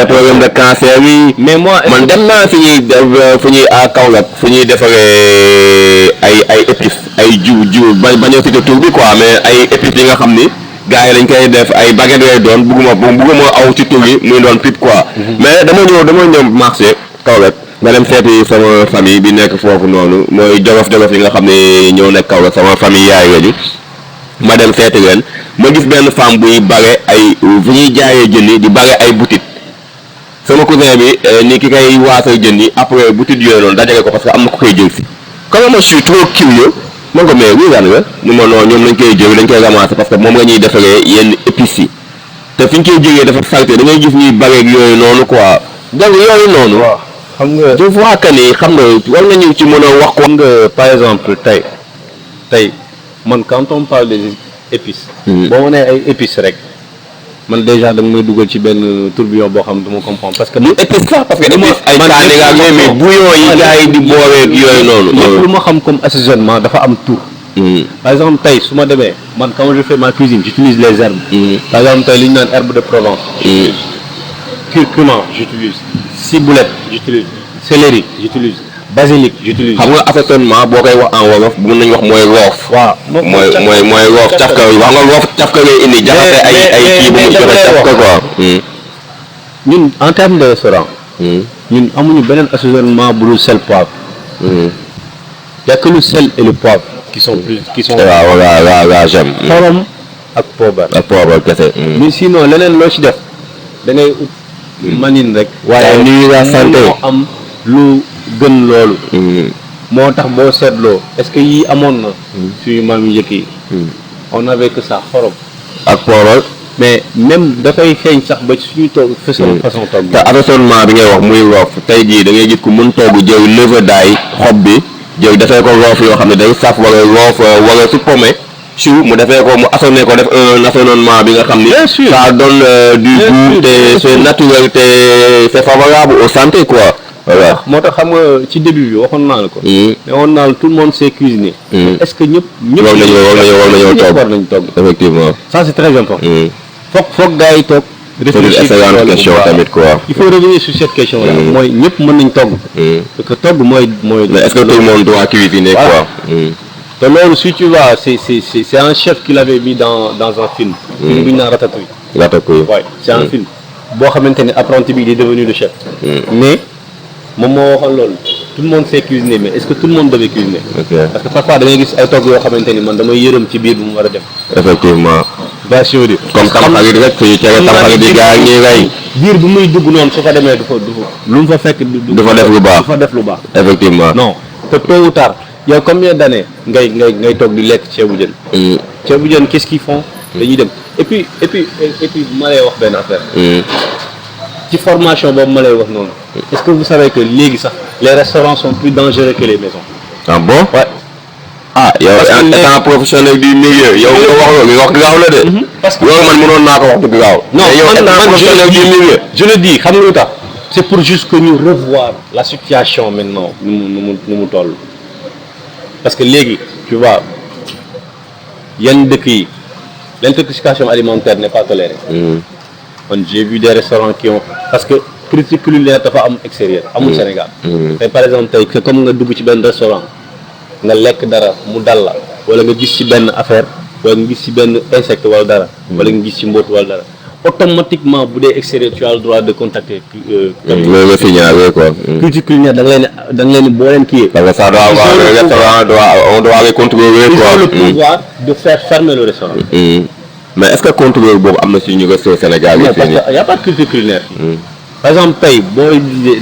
problème de cancer, mais moi, man dem naa fu ñuy à Kaolack fu ñuy defaree ay épices ay jiw bañ a cité tur bi quoi mais ay épices yi nga xam ni gars yi dañ koy def ay baguettes yooyu doon bugguma aw ci tur yi muy doon pipe quoi. mais dama ñëw marché Kaolack nga dem seeti sama famille bi nekk foofu noonu mooy jolof yi nga xam ne ñoo nekk Kaolack sama famille yaay lañu ma dem seeti leen ma gis benn femme buy bare ay fu ñuy jaayee jën yi di bare ay boutique sama cousin bi ni ki kay waasal jën yi après boutique yooyu noonu dajale ko parce que am na ko koy jël si comme moi je suis trop curieux man ko mais wii daan nga ni ma non ñoom lañ koy jël dañ koy ramasser parce que moom la ñuy defaree yenn épices yi te fi ñu koy jëlee dafa salté da ngay gis ñuy bareeg yooyu noonu quoi donc yooyu noonu. waaw xam nga je vois que ni xam nga war nañu ci mën a wax ko. xam nga par exemple tey man quand on parle des épices. boo ma nee ay épices rek man déjà da nga may dugal ci benn tourbillon boo xam ne du ma comprendre parce que. lu épice sax parce que épice ay kaani nga ak mais bouillon yi gars yi di booleeg yooyu noonu. lépp lu ma xam comme assaisonnement dafa am tour. par exemple tey su ma demee man quand je fais ma cuisine j'utilise les herbes. par exemple tey li ñu naan herbe de Provence. curcuma j'utilise. ciboulette j'utilise. céleri j'utilise. basilic j'utilise. xam nga assaisonnement boo koy wax en wolof mën nañu wax mooy roof. waaw mooy roof cafka wax nga roof cafka ngay indi jaxase ay kii bu mu joxe cafka quoi. ñun en termes de restaurant. ñun amuñu beneen assaisonnement bu dul sel poivre. y a que le sel et le poivre qui sont. waaw j'aime. xorom ak poobar. ak poobar kese. mais sinon leneen loo ci def da ngay ut. manin rek. waaye ni la santé moo am lu gën loolu. moo tax boo seetloo est-ce que yii amoon na. suñu maam yu njëkk yi. on avait que ça xorom. ak poobar. mais même dafay feeñ sax ba suñu toog façon togg. te assaisonnement bi ngay wax muy roof tey jii da ngay gis ku mën togg jël levaday xob bi jël defee ko roof yoo xam ne day saf wala roof wala su pommé su mu defee ko mu assaisonné ko def un assaisonnement bi nga xam ni. bien sûr ça donne du goût te c'est naturel te c'est favorable aux santé quoi. voilà moo tax xam nga ci début bi waxoon naa la ko. mais waxoon naa la tout le monde sait cuisiner. est-ce que ñëpp. war nañoo togg. effectivement. ça c'est très important. foog gars yi toog. réfléchir excellente question tamit quoi. il faut revenir sur cette question là. mooy ñëpp mën nañ togg. parce que togg mooy. mais est-ce que tout le monde doit cuisiner quoi. te loolu si tu vois c'est un chef qui l'avait mis dans un film. film bi ñu naan Ratatouille. Ratatouille. ouais c'est un film boo xamante ne apprenti bi il est devenu le chef. mais moom moo waxoon loolu tout le monde sait cuisiner mais est-ce que tout le monde devait cuisiner. parce que parfois da ngay gis ay togg yoo xamante ni man damay yërëm ci biir bu mu war a def. effectivement. version bi. comme tamxarit rek suñu cere tamxarit di gaa ñuy rey. biir bu muy dugg noonu su fa demee du fa lu mu fa fekk. du fa def lu baax du fa def lu baax. effectivement. non te tôt ou tard yow combien d'années ngay toog di lekk ceebu jën. ceebu jën qu'est-ce qu'ils font. dañuy dem et puis ma lay wax benn affaire. ci formation boobu ma lay wax noonu. est-ce que vous savez que léegi sax les restaurants sont plus dangereux que les maisons. ah bon. ouais. ah yow en étant professionnel du milieu yow nga wax loolu wax gaaw la de. parce que loolu man mënoon naa ko wax dëgg gaaw. non yow étant professionnel du milieu. je le dis xam nga lu tax. c'est pour juste que ñu revoir la situation maintenant nu mu toll. parce que léegi tu vois yenn dëkk yi l'intoxication alimentaire n'est pas tolérée. man j'ai vu des restaurants qui ont parce que critique culinaire dafa am extérieur amul Sénégal. mais par exemple tey que comme nga dugg ci benn restaurant nga lekk dara mu dal la wala nga gis ci benn affaire wala nga gis ci benn insecte wala dara. wala nga gis ci mbóot wala dara automatiquement bu dee extérieur tu as le droit de contacter. loolu nga signaler quoi. critique culinaire da nga leen boo leen kiiyee. parce que ça doit avoir le restaurant on doit les contrôler quoi. ils ont le pouvoir de faire fermer le restaurant. mais est-ce que contrôle boobu am na suñu resto Sénégal yi. non parce que y a pas de culture culinaire. par exemple tey boo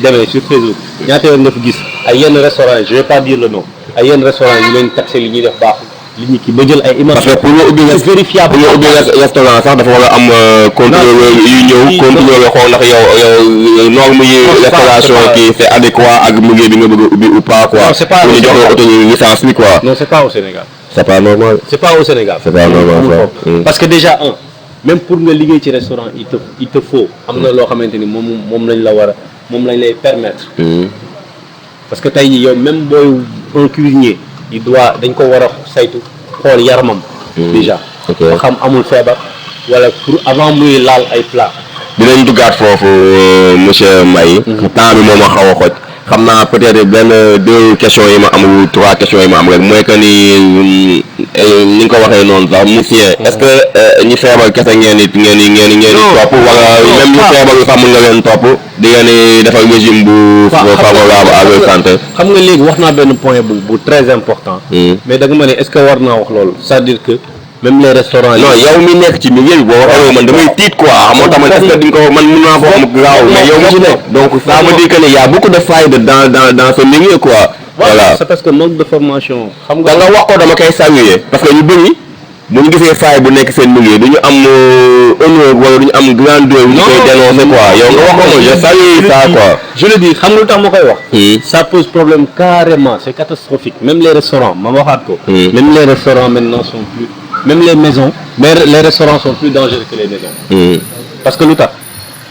demee sur Facebook ñaata yoon nga fi gis ay yenn restaurants je vais pas dire le nom ay yenn restaurants yu leen taxé li ñuy def baaxul li ñu kii ba jël ay images. parce que pour nga ubbi vérifiable pour nga ubbi restaurant sax dafa war a am contrôleur yu ñëw contrôleur xool ndax yow norme yi restauration kii c'est adéquat ak liggéey bi nga bëgg a ubbi ou pas quoi. non c'est pas pour ñu jox la auto licence bi quoi. non c'est pas au Sénégal. c'est pas normal. c'est pas au Sénégal. c'est pas normal parce que déjà même pour nga liggéey ci restaurant il te faut am na loo xamante ni moom lañ la war a moom lañ lay permettre. parce que tey yow même booy un cuisinier dañ ko war a saytu xool yaramam. déjà ba xam amul feebar wala pour avant muy laal ay plat. dinañ duggaat foofu monsieur Mbaye. temps bi moom a xaw a xoj. xam naa peut-être benn 2 questions yi ma am ou 3 questions yi ma am rek mooy que ni nga ko waxee noonu sax monsieur est-ce que ñi feebar kese ngeen di topp wala même ñi feebar yi sax mën nga leen topp di ngeen di defal régime bu favorable à leur santé. xam nga léegi wax naa benn point bu très important. mais da nga ma ne est-ce que war naa wax loolu c'est-à-dire que même les restaurants. non yow mi nekk ci milieu bi boo waxee man damay tiit quoi moo tax man est-ce que di nga ko man mën naa ko wax mu gaaw mais yow mi ci nekk donc ça veut dire que ne y a beaucoup de failles dans ce milieu quoi. voilà c'est parce que manque de formation. xam nga wax ko dama koy saluer parce que ñu bëri bu ñu gisee faille bu nekk seen milieu du ñu am honneur wala du ñu am grandeur. ñu koy dénoncer quoi yow nga wax ko moom je salue ça quoi. je le dis xam nga lu tax ma koy wax. ça pose problème carrément c'est catastrophique même les restaurants ma waxaat ko. même les restaurants maintenant sont plus même les maisons mais les restaurants sont plus dangereux que les maisons. Parce que lu tax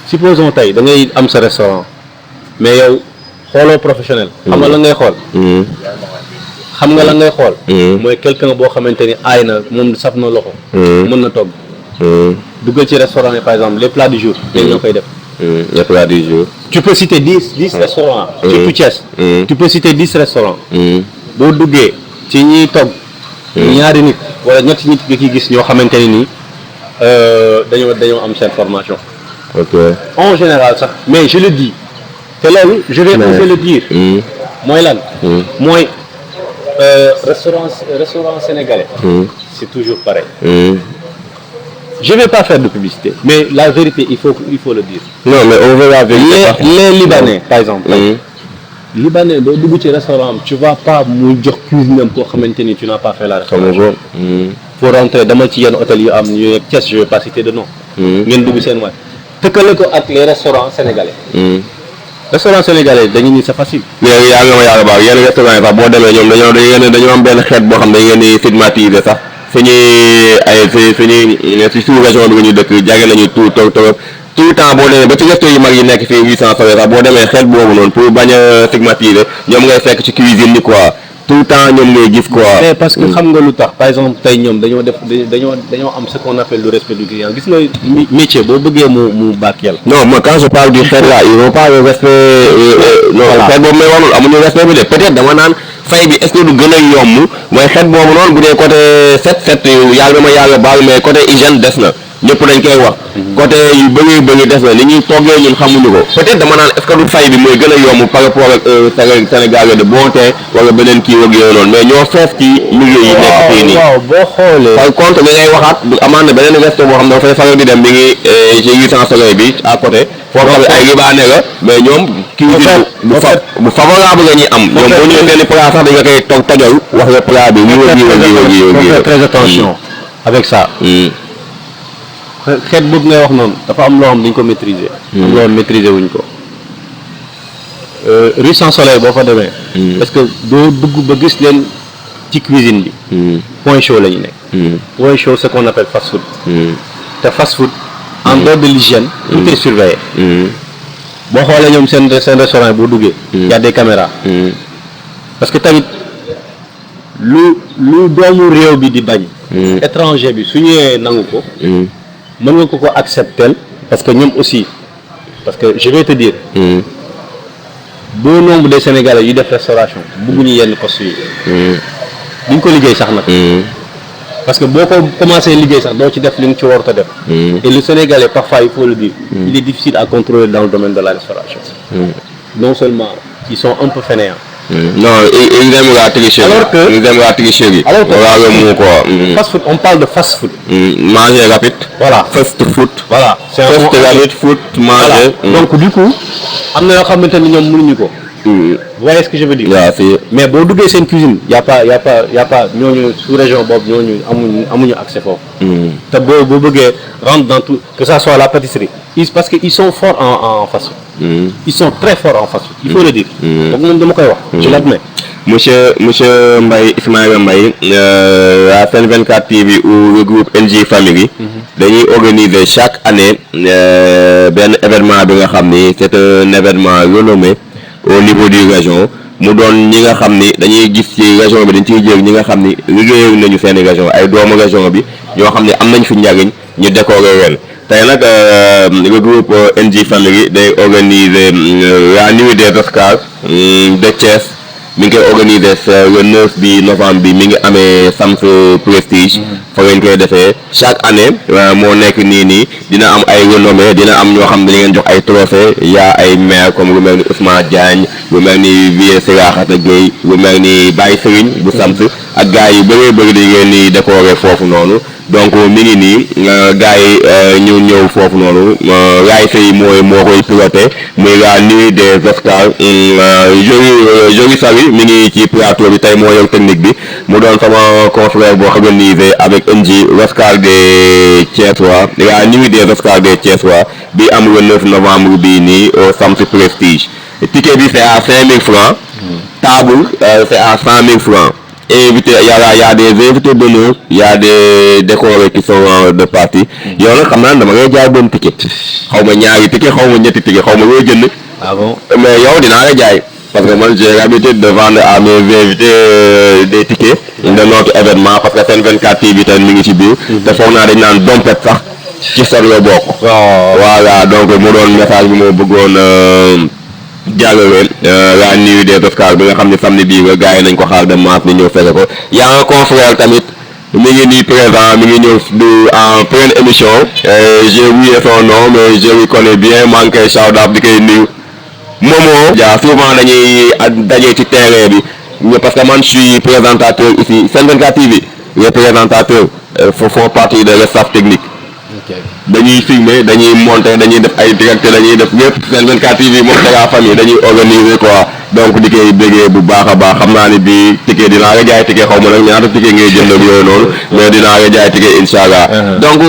supposons tey da ngay am sa restaurant mais yow xooloo professionnel. xam nga la ngay xool. xam nga la ngay xool. mooy quelqu'un boo xamante ni aay na moom saf na loxo. mën na togg. duggal ci restaurant yi par exemple les plats du jour. léegi ñoo koy def. les plats du jour. tu peux citer 10 restaurants. surtout Thiès. tu peux citer 10 restaurants. boo duggee ci ñiy togg. ñaari nit wala ñetti nit nga ciy gis ñoo xamante ne nii dañoo am seen formation. ok en général sax mais je le dis te loolu je vais oser le dire. mooy lan. mooy restaurant sénégalais. c'est toujours pareil. Je vais pas faire de publicité mais la vérité il faut le dire. non mais on veut la vérité. les Libanais par exemple. Libanais doo dugg ci restaurant am tu vas pas muy jox cuisine am koo xamante ni tu n'as pas fait la restauration. pour rentrer dama ci yenn hôtel yu am ñu nekk Thiès je vais pas citer de nom. ngeen dugg seen waay tëkkale ko ak les restaurants sénégalais. restaurant sénégalais dañu ni c'est facile. mais yaa ngi ma yàlla baax yenn restaurant yi sax boo demee ñoom dañoo am benn xeet boo xam dañ leen di stigmatiser sax si sous-région bi nga ñu dëkk jage nañu tout le temps boo demee ba ci resto yu mag yi nekk fii 800 sax boo demee xeet boobu noonu pour bañ a stigmatiser ñoom ngay fekk ci cuisine ni quoi tout le temps ñoom ngay gis quoi. mais parce que xam nga lu tax par exemple tey ñoom dañoo am ce qu'on appelle le respect du client gis nga métier boo bëggee mu barkeel. non moi quand je parle du xeet là ils n'ont pas le respect. non xeet boobu may wanul amuñu respect bi de peut-être dama naan fay bi est-ce que du gën a yomb mooy xeet boobu noonu bu dee côté set yàlla dama yàlla baal mais côté hygiène des na ñëpp dañ koy wax. côté yu bëri des na ni ñuy toggee ñun xamuñu ko peut-être dama naan est-ce que du fay bi mooy gën a yomb par rapport ak Sénégal de bon teint wala beneen kii wag yooyu noonu mais ñoo fees ci milieu yi nekk fii nii. waaw boo xoolee. par contre li ngay waxaat amaan na beneen resto boo xam ne dafay faral di dem mi ngi ci 800 soleil bi à côté. foo xam ne ay libanais la mais ñoom. cuisine bu favorable la ñuy am. ñoom boo ñëwee benn plat sax dañ nga koy tojal wax nga plat bi. faut faire très attention avec ça. xeet boobu ngay wax noonu dafa am loo xam dañ ko maîtriser. am loo xam maîtriser wuñ ko. rue Sans Soleil boo fa demee. parce que doo dugg ba gis leen ci cuisine bi. point chaud la ñu nekk. point chaud c'est ce qu'on appelle fast food. te fast food en dehors de l'hygiène. tout est surveillé. boo xoolee ñoom seen restaurant yi boo duggee. y a des caméras. parce que tamit lu doomu réew bi di bañ. étranger bi su ñëwee nangu ko. mën nga ko accepter parce que ñoom aussi parce que je vais te dire. bon nombre de Sénégalais yu def restauration bëgguñu yenn postes yi. duñ ko liggéey sax nag. parce que boo ko commencé liggéey sax doo ci def li nga ci warut a def. et le Sénégalais parfois il faut le dire. il est difficile à contrôler dans le domaine de la restauration. non seulement ils sont un peu fainéants. non ils aiment la tricherie. alors que fast food on parle de fast food. manger rapide. voilà fast food. voilà c'est un rapide food manger. donc du coup am na yoo xamante ni ñoom mënuñu ko. vous voyez ce que je veux dire. waaw si mais boo duggee seen cuisine y a pas ñooñu sous région boobu ñooñu amuñu accès foofu. te boo bëggee rentrer dans tout que ça soit la pâtisserie. parce que ils sont forts en fast food. ils sont très forts en fast food. il faut le dire. donc moom dama koy wax. je l'admets. monsieur Mbaye Ismaïla Mbaye la Sen 24 TV ou le groupe NJ Family dañuy organiser chaque année benn événement bi nga xam ni c'est un événement renommé au niveau du région mu doon ñi nga xam ni dañuy gis ci région bi dañ ciy jël ñi nga xam ni liggéeyal nañu seen région ay doomu région bi ñoo xam ni am nañ fi njariñ ñu décorer ren tey nag le groupe NJ Family day organiser la nuit des Oscars de Thiès mi ngi koy organiser le 9 bi novembre bi mi ngi amee Sams Prestige fa ngeen koy defee chaque année moo nekk nii dina am ay renommée dina am ñoo xam ne dañu ngeen jox ay trophée yaa ay maire comme lu mel ni Ousmane Diagne lu mel ni Vieux Siraxata Gueye lu mel ni Baye Serigne bu Sams ak gars yi bëree bëri dañ ngeen ni décorer foofu noonu donc mi ngi nii gars yi ñu ñëw foofu noonu Raay Sey moo koy piloté muy la nuit des Oscars Jory Sary mi ngi ci plateau bi tey moo yor technique bi mu doon sama confrère boo organisé avec NJ l'Oscar des Thiessois la nuit des Oscars des Thiessois bi am le 9 novembre bii nii au Sams Prestige ticket bi c'est à 5000 francs table c'est à 100 000 francs invité y a des invités d'honneur y a des décorés qui sont de partie yow nag xam naa dama ngay jaay benn ticket xaw ma ñaari ticket xaw ma ñetti ticket xaw ma looy jënd. Ah bon? Mais yow dinaa la jaay parce que man j'ai l'habitude de vendre à mes invités des tickets de notre événement parce que Sen 24 TV tamit mi ngi ci biir. te foog naa dañ naan dompet sax ci sot la bokk. voilà donc mu doon message bi moo bëggoon jàllale la nuit des Oscars bi nga xam ne samedi bii nga gars yi nañ ko xaar de mars ni ñëw fekk ko y a un confrère tamit mi ngi nii présent mi ngi ñëw en pleine émission j'ai oublié son nom mais je le connais bien maa ngi koy shout out di koy nuyu Momo. ja souvent dañuy dajee ci terrain bi parce que man je suis présentateur ici Sen 24 TV les présentateurs font partie de le staff technique. dañuy filmer dañuy monter dañuy def ay direct dañuy def lépp Sen 24 TV moom c'est la famille dañuy organiser quoi donc di koy béggee bu baax a baax xam naa ni bii ticket dinaa nga jaay ticket xaw ma nag ñaata ticket ngay jënd ak yooyu noonu mais dinaa nga jaay ticket incha allah. donc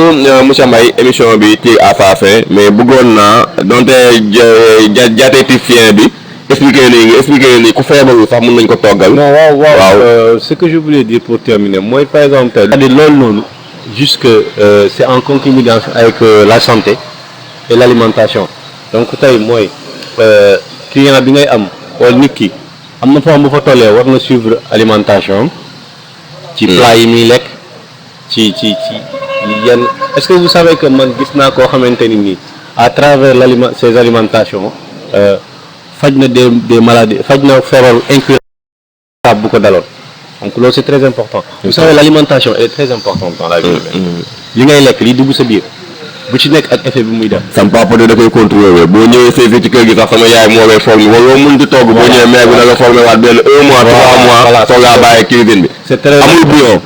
monsieur Mbaye émission bi tire à sa fin mais bëggoon naa donte diététicien bi expliquer nii ku feebarul sax mën nañ ko toggal. non waaw ce que je voulais dire pour terminer mooy par exemple tey loolu noonu. Juste que c'est en concomitance avec la santé et l'alimentation donc tey mooy client bi ngay am wala nit ki am na foo xam bu fa tollee war na suivre alimentation ci plat yi muy lekk ci yenn est-ce que vous savez que man gis naa koo xamante ni nii à travers ces alimentations faj na des maladies faj na feebaru incurable bu ko daloon. Donc loolu c'est très important. Vous savez l'alimentation elle est très importante dans la vie humaine. li ngay lekk li dugg sa biir bu ci nekk ak effet bi muy def. sam papa de da koy contrôler boo ñëwee fii ci kër gi sax sama yaay moo lay formé wala loo mënti togg boo ñëwee mère bi da nga formé waat benn 1 mois 3 mois soog laa bàyyi cuisine bi. c'est très amul bouillon.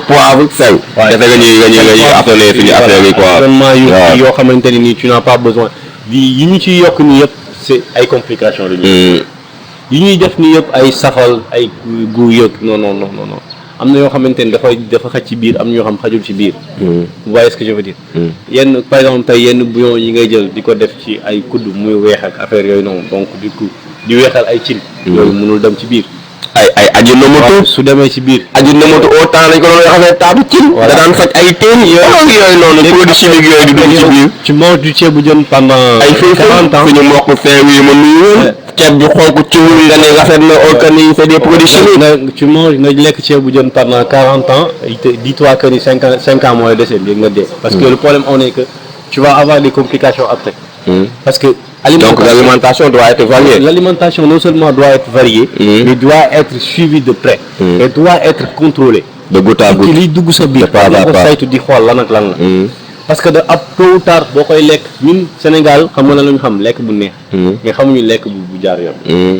poivre sel. waaw defe nga ñuy affaire suñu affaire yi quoi. vraiment yoo xamante ni nii tu n'as pas besoin yi ñu ciy yokk nii yëpp c'est ay complications la ñu. yi ñuy def ni yëpp ay safal ay gu yëg non am na yoo xamante ni dafa xaj ci biir am na yoo xam xajul ci biir. vous voyez ce que je veux dire. yenn par exemple tey yenn bouillon yi ngay jël di ko def ci ay kudd muy weex ak affaire yooyu noonu donc du coup di weexal ay cin. yooyu mënul dem ci biir. ay ajinomoto su demee ci biir. ajinomoto au temps lañ ko doon waxee taabu cin. da daan faj ay teen yooyu noonu. produit chimique yooyu di dugg ci biir. tu manges du ceebu jën pendant. ay 40 ans suñu mbokk Saint-Louis ma nuyu. ceeb bi xonk ci nga ne rafet na organiser c'est des produits chimiques. tu manges nga lekk ceebu jën pendant 40 ans dis-toi que ni 5 ans mooy dese léegi nga dee. parce que le problème on est que tu vas avoir des complications après. parce que donc l'alimentation doit être variée. L'alimentation non seulement doit être variée, mais doit être suivie de près. Et doit être contrôlée. De goutte à goutte. ci liy dugg sa biir. pas à pas saytu di xool lan ak lan la. parce que ab tôt ou tard boo koy lekk ñun Sénégal xam nga lan la ñu xam lekk bu neex. mais xamuñu lekk bu jaar yoon.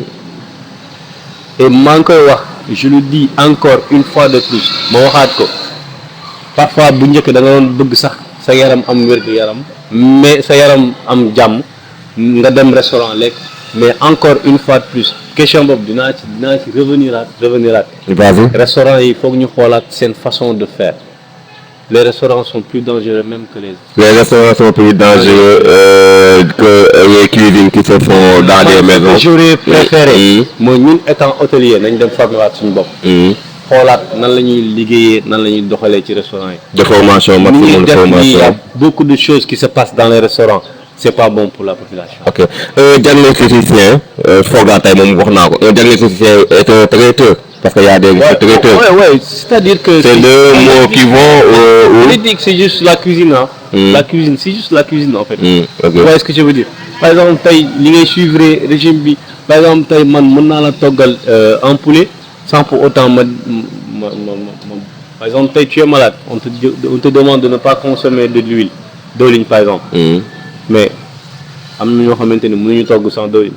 et maa ngi koy wax je le dis encore une fois de plus ma waxaat ko parfois bu njëkk da nga doon bëgg sax sa yaram am wér-gu-yaram mais sa yaram am jàmm. nga dem restaurant lekk mais encore une fois de plus question boobu dinaa ci reveniraat restaurant yi foog ñu xoolaat seen façon de faire les restaurants sont plus dangereux même que les restaurants sont plus dangereux que les cuisines qui se font dans des maisons. J'aurais préféré mooy ñun étant hôtelier nañ dem former waat suñu bopp xoolaat nan la ñuy liggéeyee nan la ñuy doxalee ci restaurant yi de formation maximum de formation. Il y a beaucoup de choses qui se passent dans les restaurants c'est pas bon pour la population. ok diagnosticien foog naa tey moom wax naa ko un diagnosticien est un traiteur parce que y a des traiteurs. ouais c'est-à-dire que c'est deux mots qui vont politique c'est juste la cuisine la cuisine c'est juste la cuisine en fait. ok vous voyez ce que je veux dire par exemple tey li ngay suivre régime bi par exemple tey man mën naa la toggal un poulet sans pour autant ma par exemple tey tu es malade on te demande de ne pas consommer de l'huile d'olive par exemple. mais am na ñoo xamante ni mënuñu togg sans d'huile.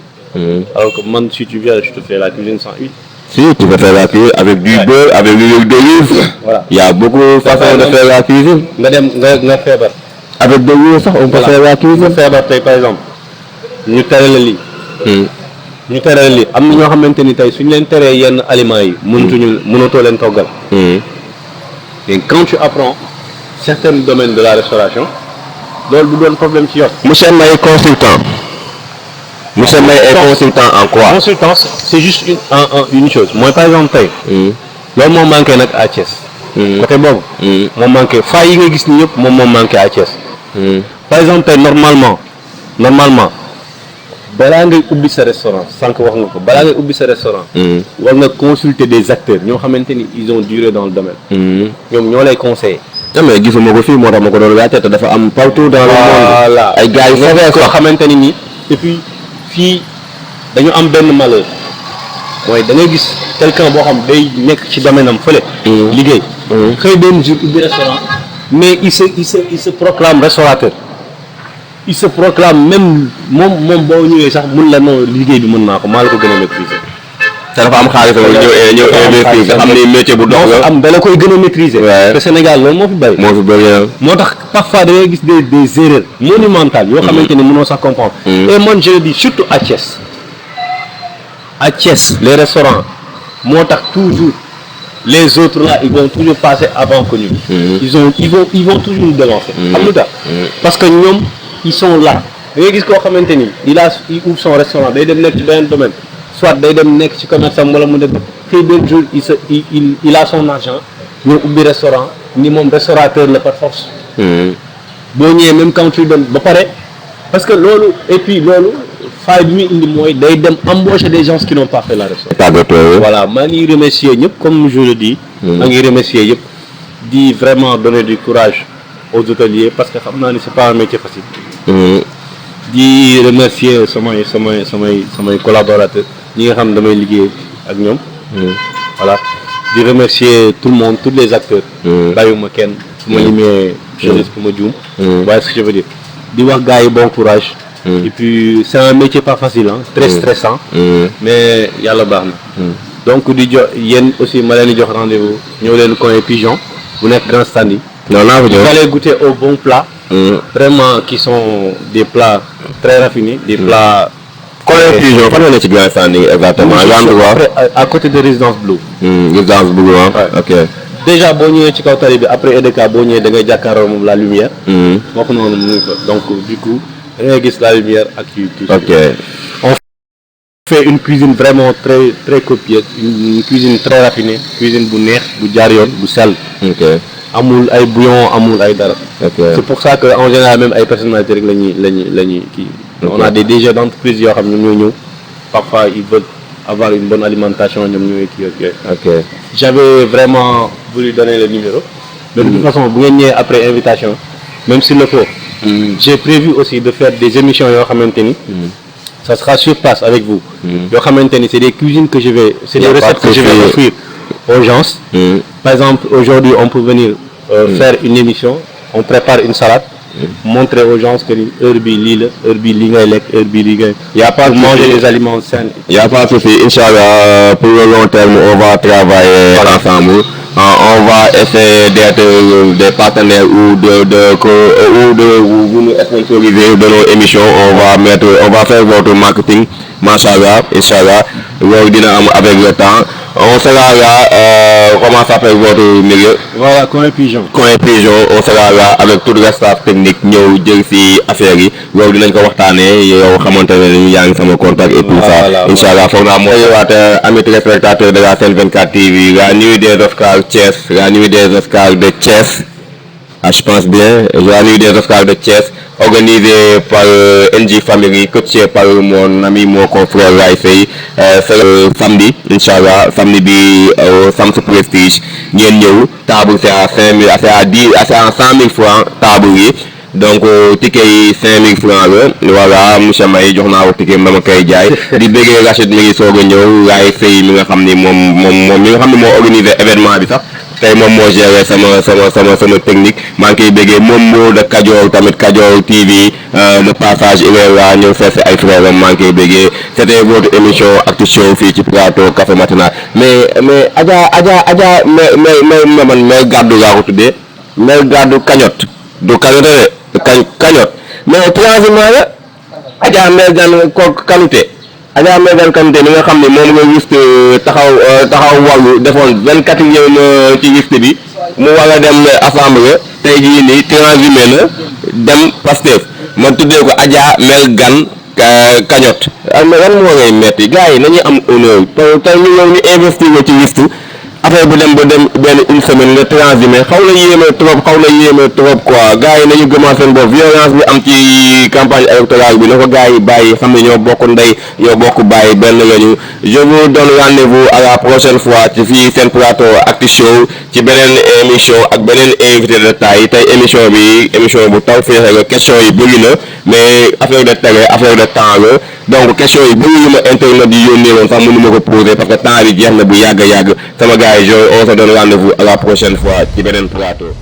alors que man si tu viens je te fais la cuisine sans huile. si tu peux faire la cuisine avec du beurre avec l'huile d'olive. voilà il y a beaucoup de façons de faire la cuisine. nga dem nga feebar. avec de l'huile sax on peut faire la cuisine. nga feebar tey par exemple ñu tere la lii. ñu tere la lii am na ñoo xamante ni tey suñu leen teree yenn aliments yi. mënatoo leen toggal. et quand tu apprends certains domaines de la restauration. loolu du doon problème ci yoon. monsieur Mbaye consultant. monsieur Mbaye est consultant en quoi. consultant c'est juste une chose mooy par exemple tey. loolu moo manqué nag à Thiès. côté boobu. moo manqué faay yi nga gis ni yëpp moom moo manqué à Thiès. par exemple tey normalement balaa ngay ubbi sa restaurant sànq wax nga ko balaa ngay ubbi sa restaurant. war nga consulter des acteurs ñoo xamante ni ils ont duré dans le domaine. ñoom ñoo lay conseiller. mais gisuma ko fii moo tax ma ko doon laajte te dafa am partout dans le monde. voilà ay gars yu soo xamante ni nii et puis fii dañu am benn malheur mooy da ngay gis quelqu'un boo xam day nekk ci domaine am fële. liggéey. xëy benn jour ubbi restaurant mais il se proclame restaurateur. il se proclame même moom boo ñëwee sax mun la non liggéey bi mën naa ko maa la ko gën a maîtriser. te dafa am xaalis ñëw investir nga xam ni métier bu dox la am dala koy gën a maîtriser. te Sénégal loolu moo fi bëri. moo tax parfois da ngay gis des erreurs monumentales yoo xamante ni mënoo sax comprendre. et man je le dis surtout à Thiès. à Thiès les restaurants moo tax toujours les autres là ils vont toujours passer avant que nous. ils vont toujours nous délancer. xam nga parce que ñoom ils sont là. da ngay gis koo xamante ni il ouvre son restaurant day dem nekk ci beneen domaine. soit day dem nekk ci commerce am wala mu dem xëy benn jour il a son argent ñëw ubbi restaurant ni moom restaurateur la par force. boo ñëwee même quand tu dem ba pare parce que loolu et puis loolu faay bi muy indi mooy day dem embaucher des gens qui n'ont pas fait la restauration. voilà maa ngi remercier ñëpp comme je le dis. maa ngi remercier yëpp di vraiment donner du courage aux hôteliers parce que xam naa ni c'est pas un métier facile. di remercier samay collaborateurs ñi nga xam ne damay liggéey ak ñoom. voilà di remercier tout le monde tous les acteurs. bàyyiwuma kenn su ma limee je risque ma juum. waaye ce que je veux dire di wax gars yi bon courage. et puis c'est un métier pas facile très stressant. mais yàlla baax na. donc di jox yéen aussi ma leen di jox rendez-vous ñëw leen coin Pigeon bu nekk Grand Stand yi. non naa fa ñëw vous allez goûter aux bons plats. vraiment qui sont des plats très raffinés des plats. Coin Pigeon fan la nekk ci Grand Stand yi exactement. à côté de Résidence Blue. Résidence Blue ok. déjà boo ñëwee ci kaw tali bi après EDK boo ñëwee da ngay jàkkaarloo moom la lumière. moo ko noonu mu ngi fa donc du coup da ngay gis la lumière ak kii. ok on fait une cuisine vraiment très très copieuse une cuisine très raffinée cuisine bu neex bu jaar yoon bu sell. ok amul ay bouillon amul ay dara. ok c'est pour ça que en général même ay personnalités rek la ñuy kii. on a des DG d'entreprise yoo xam ñoom ñooy ñëw parfois ils veulent avoir une bonne alimentation ñoom ñooy kii ak yooyu. ok j'avais vraiment voulu donner le numéro. mais de toute façon bu ngeen ñëwee après invitation même s'il le faut. j'ai prévu aussi de faire des émissions yoo xamante ni. ça sera sur place avec vous. yoo xamante ni c'est des cuisines que je vais. c'est des recettes que je vais offrir aux gens. par exemple aujourd'hui on peut venir faire une émission on prépare une salade. montrer aux gens que heure bii lii la heure bii lii ngay lekk heure bii lii ngay. y a pas de manger des aliments sains. y a pas de souci Inch'Allah pour le long terme on va travailler ensemble. On va essayer d'être des partenaires ou de vous nous sponsoriser de nos émissions on va faire votre marketing machallah Inch'Allah loolu dina am avec le temps on sera là comment s'appelle votre milieu. voilà Coin Pigeon. Coin Pigeon on sera là avec tout le staff technique ñëw jël ci affaire yi loolu dinañ ko waxtaanee yow xamante ne yaa ngi sama contact et tout ça Inch'Allah foog naa mooy waat amis téléspectateurs de la Sen 24 TV la nuit des Oscars Thiès la nuit des Oscars de Thiès je pense bien la nuit des Oscars de Thiès organisée par NJ Family coaché par mon ami mon confrère Ray Faye c'est le samedi Inch'Allah samedi bi au Sams Prestige ngeen ñëw table c'est à 5 000 c'est à 100 000 francs table yi donc ticket yi 5 000 francs la voilà monsieur May jox naa ko ticket ma koy jaay di bëggee Rachid mi ngi soog a ñëw Ray Faye mi nga xam ni moom mi nga xam ne moo organisé événement bi sax tey moom moo géré sama technique maa ngi koy bëggee moom moo de Kajoor tamit Kajoor TV de passage il est là ñëw fees ay frères maa ngi koy bëggee c'était votre émission Actu Show fii ci plateau Café Matinal mais Adja mais man mère gàddu laa ko tuddee mère gàddu kañot du kañote de kañot mais transhumant la Adja mère gan ko kanute Adja Megan Kanté mi nga xam ne moom nga liste taxaw wàllu defoon 24e ci liste bi mu war a dem assemblée tey jii nii transhumé na dem Pastef ma tuddee ko Adja Megan Kañot mais lan moo ngay metti gars yi nañu am honneur tey ñu ñëw ñu investir ci liste affaire bu dem ba dem benn une semaine nga transhumé xaw na yéeme trop quoi gars yi nañu gëmaat seen bopp violence bi am ci campagne électorale bi na ko gars yi bàyyi xam ne ñoo bokk ndey ñoo bokk bàyyi benn lañu. Je vous donne rendez-vous à la prochaine fois ci fii seen plateau Actu Show ci beneen émission ak beneen invité de taille tey émission bu taw féexe la question yi bëri na mais affaire de télé affaire de temps la donc question yi bëri yu ma internet yi yónnee woon sax mënu ma ko poser parce que temps bi jeex na bu yàgg sama gars yi on se donne rendez-vous à la prochaine fois ci beneen plateau.